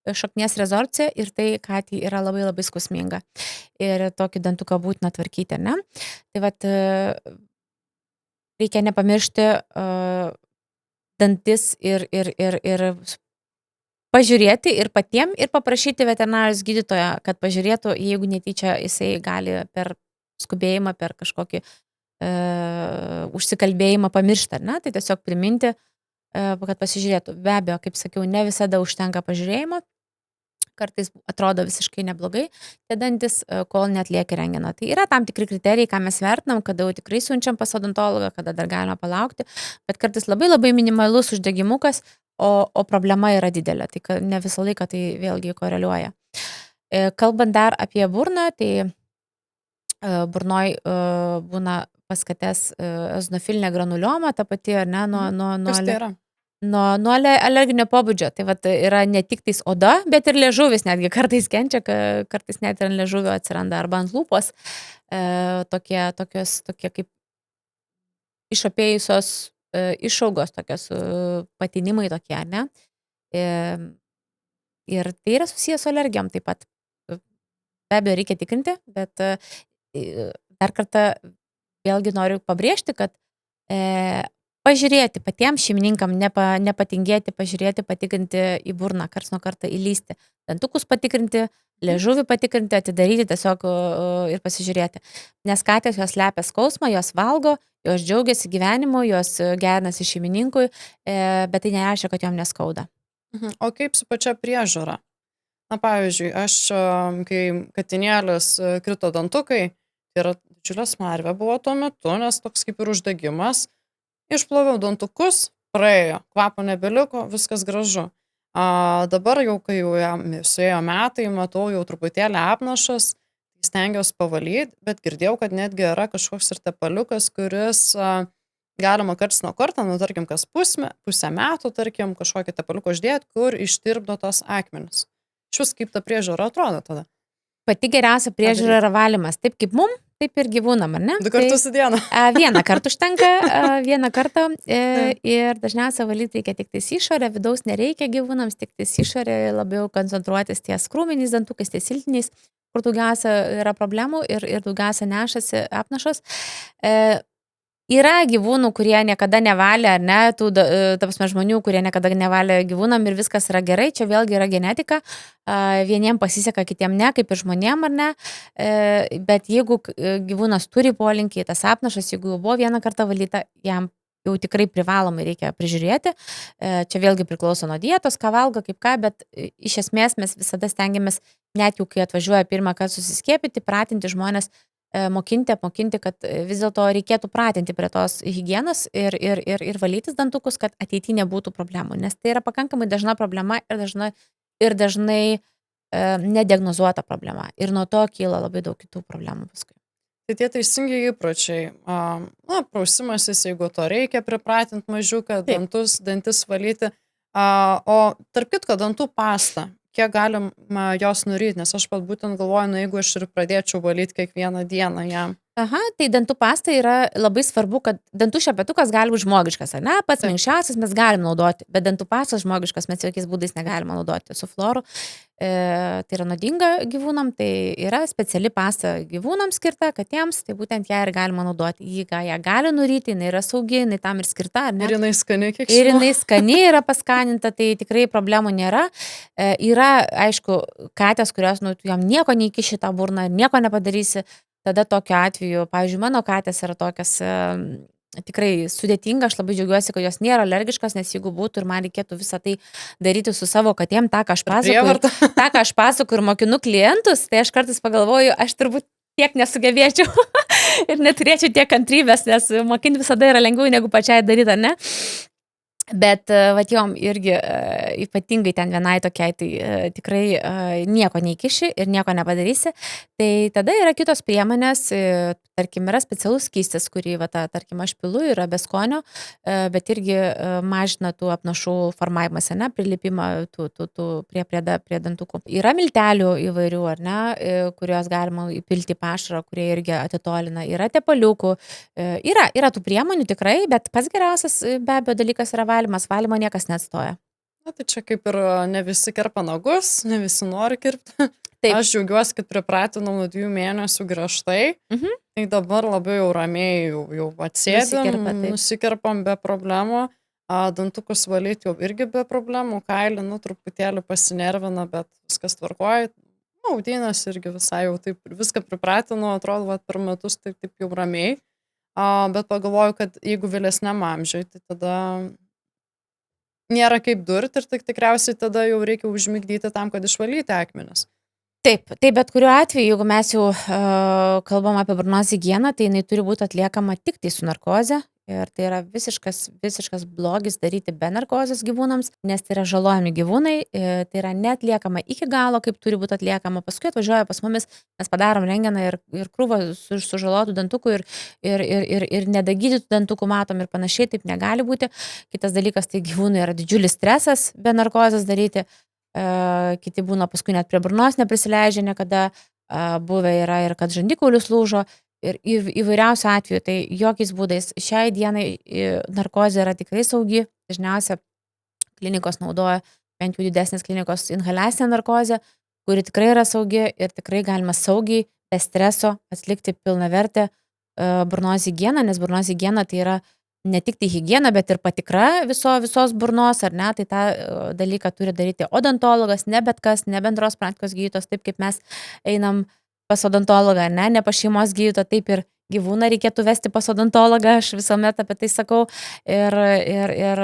šaknies rezorpcija ir tai katei yra labai labai skausminga. Ir tokį dantuką būtina tvarkyti, ne? Tai vat reikia nepamiršti dantis ir pažiūrėti ir patiem ir paprašyti veterinarijos gydytojo, kad pažiūrėtų, jeigu netyčia jisai gali per skubėjimą, per kažkokį užsikalbėjimą pamiršti, ne? Tai tiesiog priminti, kad pasižiūrėtų. Be abejo, kaip sakiau, ne visada užtenka pažiūrėjimo, kartais atrodo visiškai neblogai, tie dantis, kol neatlieki rentgeną. Tai yra tam tikri kriterijai, ką mes vertinam, kada jau tikrai siunčiam pas odontologą, kada dar galima palaukti, bet kartais labai labai minimalus uždegimukas, o problema yra didelė, tai ne visą laiką tai vėlgi koreliuoja. Kalbant dar apie burną, tai burnoj būna pas kates eozinofilinė granulioma, ta pati, ar ne, Kas tai yra? nuo alerginio pobūdžio. Tai vat yra ne tik tais oda, bet ir liežuvis netgi kartais kenčia, kartais net ir ant liežuvio atsiranda arba ant lūpos tokie kaip išapėjusios išaugos, tokios patinimai tokie, ar ne? Ir tai yra susijęs su alergijom taip pat. Be abejo, reikia tikrinti, bet dar kartą vėlgi noriu pabrėžti, kad pažiūrėti patiems šeimininkam, nepatingėti, pažiūrėti, patikrinti į burną, karts nuo karto įlysti, dantukus patikrinti, liežuvį patikrinti, atidaryti tiesiog ir pasižiūrėti. Nes katės jos slepia skausmą, jos valgo, jos džiaugiasi gyvenimu, jos gerinasi šeimininkui, bet tai nereiškia, kad jom neskauda. O kaip su pačia priežiūra? Na, pavyzdžiui, aš, kai katinėlis krito dantukai, tai yra didžiulė smarvė buvo tuo metu, nes toks kaip ir uždegimas, išploviau dantukus, praėjo, kvapo nebeliko, viskas gražu. Dabar jau, kai jau suėjo metai, matau jau truputėlį apnašas, stengiuosi pavalyti, bet girdėjau, kad netgi yra kažkoks ir tepaliukas, kuris galima karts nuo karto, tarkim, kas pusę metų, tarkim, kažkokį tepaliuką uždėti, kur ištirpdo tos akmenis. Šis kaip ta priežiūra atrodo tada? Pati geriausia priežiūra yra valymas, taip kaip mum, taip ir gyvūnam, ar ne? 2 kartus į dieną. Vieną kartą užtenka, vieną kartą ir dažniausiai valyti reikia tik tais išorę, vidaus nereikia gyvūnams, tik tais išorę labiau koncentruotis ties krūminiais dantukais, ties siltiniais, kur daugiausia yra problemų ir daugiausia nešasi apnašos. Yra gyvūnų, kurie niekada nevalė, ar ne, ta prasme žmonių, kurie niekada nevalė gyvūnam ir viskas yra gerai, čia vėlgi yra genetika, vieniem pasiseka, kitiem ne, kaip ir žmonėm, ar ne, bet jeigu gyvūnas turi polinkį, tas apnašas, jeigu jau buvo vieną kartą valyta, jam jau tikrai privalomai reikia prižiūrėti, čia vėlgi priklauso nuo dietos, ką valgo, kaip ką, bet iš esmės mes visada stengiamės, net jau kai atvažiuoja pirmą kartą susiskiepyti, pratinti žmonės, apmokinti, kad vis dėlto reikėtų pratinti prie tos higienos ir valytis dantukus, kad ateityje nebūtų problemų, nes tai yra pakankamai dažna problema ir dažnai nediagnozuota problema ir nuo to kyla labai daug kitų problemų paskui. Tai tie teisingi įpročiai. Prausimasis, jeigu to reikia, pripratinti mažiuką, Taip. dantis valyti. O tarp kitko, dantų pasta, kiek galima jos nuryti, nes aš pat būtent galvoju, jeigu aš ir pradėčiau valyti kiekvieną dieną ją. Aha, tai dantų pasta yra labai svarbu, kad dantų šepetukas gali būti žmogiškas, ar ne? Pats Taip. minkščiausias mes galim naudoti, bet dantų pastas žmogiškas mes jokiais būdais negalime naudoti su fluoru. Tai yra nuodinga gyvūnam, tai yra speciali pasta gyvūnams skirta, katėms, tai būtent ją ir galima naudoti. Ją gali nuryti, jinai yra saugi, jinai tam ir skirta, ar ne? Ir jinai skani, kiek Ir žinau. jinai skaniai yra paskaninta, tai tikrai problemų nėra. Yra, aišku, katės, kurios, tu jam nieko neįkiši tą burną, nieko nepadarysi. Tada tokiu atveju, pavyzdžiui, mano katės yra tokias tikrai sudėtinga, aš labai džiaugiuosi, kad jos nėra alergiškas, nes jeigu būtų ir man reikėtų visą tai daryti su savo katėm, tą, ką aš pasakoju ir mokinu klientus, tai aš kartais pagalvoju, aš turbūt tiek nesugebėčiau ir neturėčiau tiek kantrybės, nes mokinti visada yra lengviau negu pačiai daryti, ar ne? Bet jom irgi ypatingai ten vienai tokiai, tai tikrai nieko neįkiši ir nieko nepadarysi. Tai tada yra kitos priemonės, tarkim, yra specialus skystis, kurį, tarkim, aš pilu, yra be skonio, bet irgi mažina tų apnašų formavimąsi, ne, prilipimą prie dantukų. Yra miltelių įvairių, ar ne, kurios galima įpilti pašarą, kurie irgi atitolina. Yra tepaliukų, yra tų priemonių tikrai, bet pats geriausias be abejo dalykas yra valymo niekas neatstoja. Na, tai čia kaip ir ne visi kerpa nagus, ne visi nori kirpti. Taip. Aš džiaugiuosi, kad pripratinau nuo 2 mėnesių griežtai. Tai dabar labai jau ramiai jau atsėdėm, nusikerpam be problemų. Dantukus valyti jau irgi be problemų, kailį, truputėlį pasinervina, bet viskas tvarkoja. Audinės irgi visai jau taip viską pripratinu, atrodo, per metus taip jau ramiai. Bet pagalvoju, kad jeigu vėlesniam amžiui, tai tada nėra kaip durti ir tikriausiai tada jau reikia užmigdyti tam, kad išvalyti akmenis. Taip, bet kuriuo atveju, jeigu mes jau kalbam apie burnos higieną, tai jinai turi būti atliekama tik tai su narkoze. Ir tai yra visiškas blogis daryti be narkozės gyvūnams, nes tai yra žalojami gyvūnai, tai yra neatliekama iki galo, kaip turi būti atliekama. Paskui atvažiuoja pas mumis, mes padarom rentgeną ir krūvą sužalotų dantukų ir nedagydytų dantukų matom ir panašiai, taip negali būti. Kitas dalykas, tai gyvūnai yra didžiulis stresas be narkozės daryti. Kiti būna paskui net prie burnos neprisileidžia niekada, buvę yra ir kad žandikaulius lūžo. Ir įvairiausių atveju, tai jokiais būdais šiai dienai narkozė yra tikrai saugi, dažniausia klinikos naudoja, bent jau didesnės klinikos inhaliacinę narkozę, kuri tikrai yra saugi ir tikrai galima saugiai, be streso atlikti pilnavertę burnos higieną, nes burnos higiena tai yra ne tik tai higiena, bet ir patikra visos burnos, ar ne, tai tą dalyką turi daryti odontologas, ne bet kas, ne bendros praktikos gydytojas, taip kaip mes einam pas odontologą, ne pas šeimos gydytoją, taip ir gyvūną reikėtų vesti pas odontologą, aš visuomet apie tai sakau, ir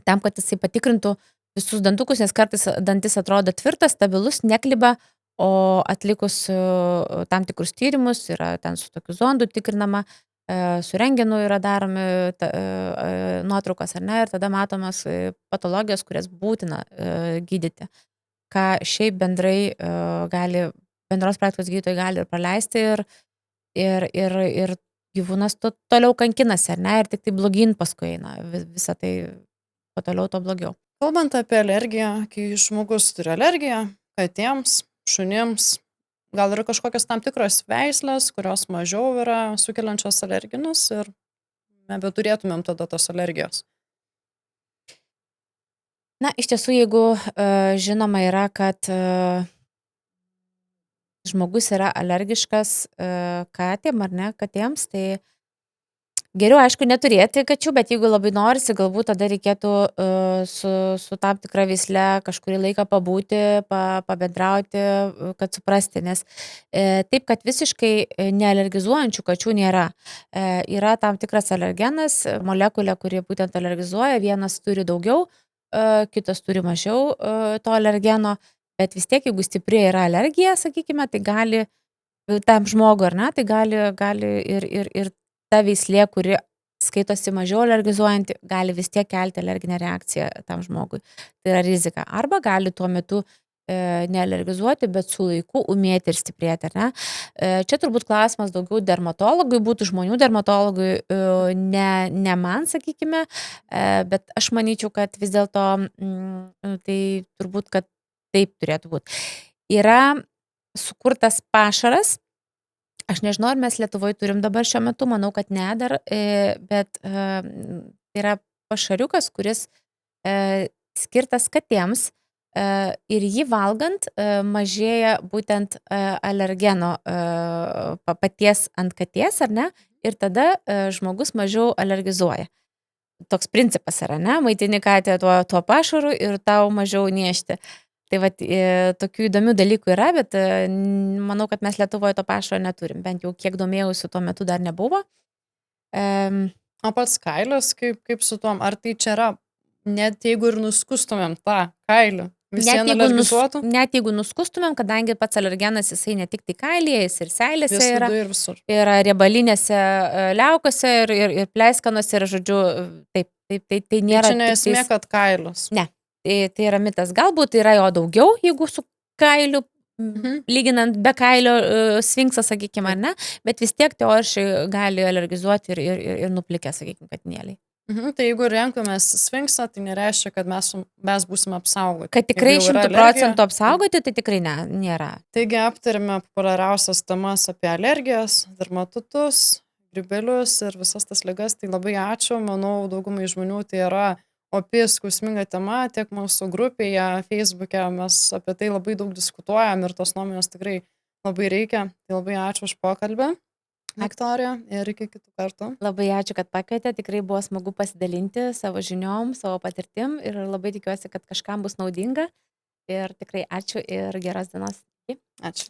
tam, kad jisai patikrintų visus dantukus, nes kartais dantis atrodo tvirtas, stabilus, nekliba, o atlikus tam tikrus tyrimus, yra ten su tokiu zondu tikrinama, su rentgenu yra daromi nuotraukas, ar ne, ir tada matomas patologijos, kurias būtina gydyti, ką šiaip bendrai bendros praktikos gydytojai gali ir praleisti ir gyvūnas toliau kankinasi, ar ne, ir tik tai blogyn paskui eina, visą tai toliau to blogiau. Kalbant apie alergiją, kai žmogus turi alergiją, katėms, šunims, gal yra kažkokios tam tikros veislės, kurios mažiau yra sukeliančios alerginius ir nebeturėtumėm tada tos alergijos. Na, iš tiesų, jeigu žinoma yra, kad žmogus yra alergiškas katėm ar ne, katėms, tai geriau, aišku, neturėti kačių, bet jeigu labai norisi, galbūt tada reikėtų su tam tikra veisle kažkurį laiką pabūti, pabendrauti, kad suprasti, nes taip, kad visiškai nealergizuojančių kačių nėra. Yra tam tikras alergenas, molekulė, kuri būtent alergizuoja, vienas turi daugiau, kitas turi mažiau to alergeno, bet vis tiek, jeigu stipri yra alergija, sakykime, tai gali tam žmogui, ar ne, tai gali ir ta veislė, kuri skaitosi mažiau alergizuojanti, gali vis tiek kelti alerginę reakciją tam žmogui. Tai yra rizika. Arba gali tuo metu nealergizuoti, bet su laiku umėti ir stiprėti, ar ne? Čia turbūt klausimas daugiau dermatologui, būtų žmonių dermatologui, ne man, sakykime, bet aš manyčiau, kad vis dėlto tai turbūt, kad taip turėtų būti. Yra sukurtas pašaras, aš nežinau, ar mes Lietuvoje turim dabar šiuo metu, manau, kad ne dar, bet tai yra pašariukas, kuris skirtas katėms ir jį valgant mažėja būtent alergeno paties ant katės, ar ne? Ir tada žmogus mažiau alergizuoja. Toks principas yra, ne? Maitini katę tuo pašaru ir tau mažiau niešti. Tai vat, tokių įdomių dalykų yra, bet manau, kad mes Lietuvoje to pašaro neturim. Bent jau kiek domėjausi, tuo metu dar nebuvo. O pats kailis, kaip su tuom, ar tai čia yra, net jeigu ir nuskustumėm tą kailį, visiems alergizuotų? Net jeigu nuskustumėm, kadangi pats alergenas jisai ne tik tai kailyje, jis ir seilėse Vis yra, viduj ir visur. yra riebalinėse liaukose ir pleiskanose ir, žodžiu, taip, tai nėra. Tai čia nesmė, kad kailis. Ne, tai yra mitas. Galbūt yra jo daugiau, jeigu su kailiu, lyginant be kailio sfinksą, sakykime, ar ne, bet vis tiek teoriškai gali alergizuoti ir nuplikę, sakykime, katinėliai. Tai jeigu renkamės sfinksą, tai nereiškia, kad mes būsime apsaugoti. Kad tikrai 100% apsaugoti, tai tikrai nėra. Taigi aptarėme populiariausias temas apie alergijas, dermatitus, grybelius ir visas tas ligas. Tai labai ačiū, manau, daugumai žmonių tai yra opi, skausminga tema, tiek mūsų grupėje, Facebook'e mes apie tai labai daug diskutuojam ir tos nuomonės tikrai labai reikia. Tai labai ačiū už pokalbį, Viktorija, ir iki kitų kartų. Labai ačiū, kad pakvietė, tikrai buvo smagu pasidalinti savo žiniom, savo patirtim ir labai tikiuosi, kad kažkam bus naudinga. Ir tikrai ačiū ir geros dienos. Ačiū.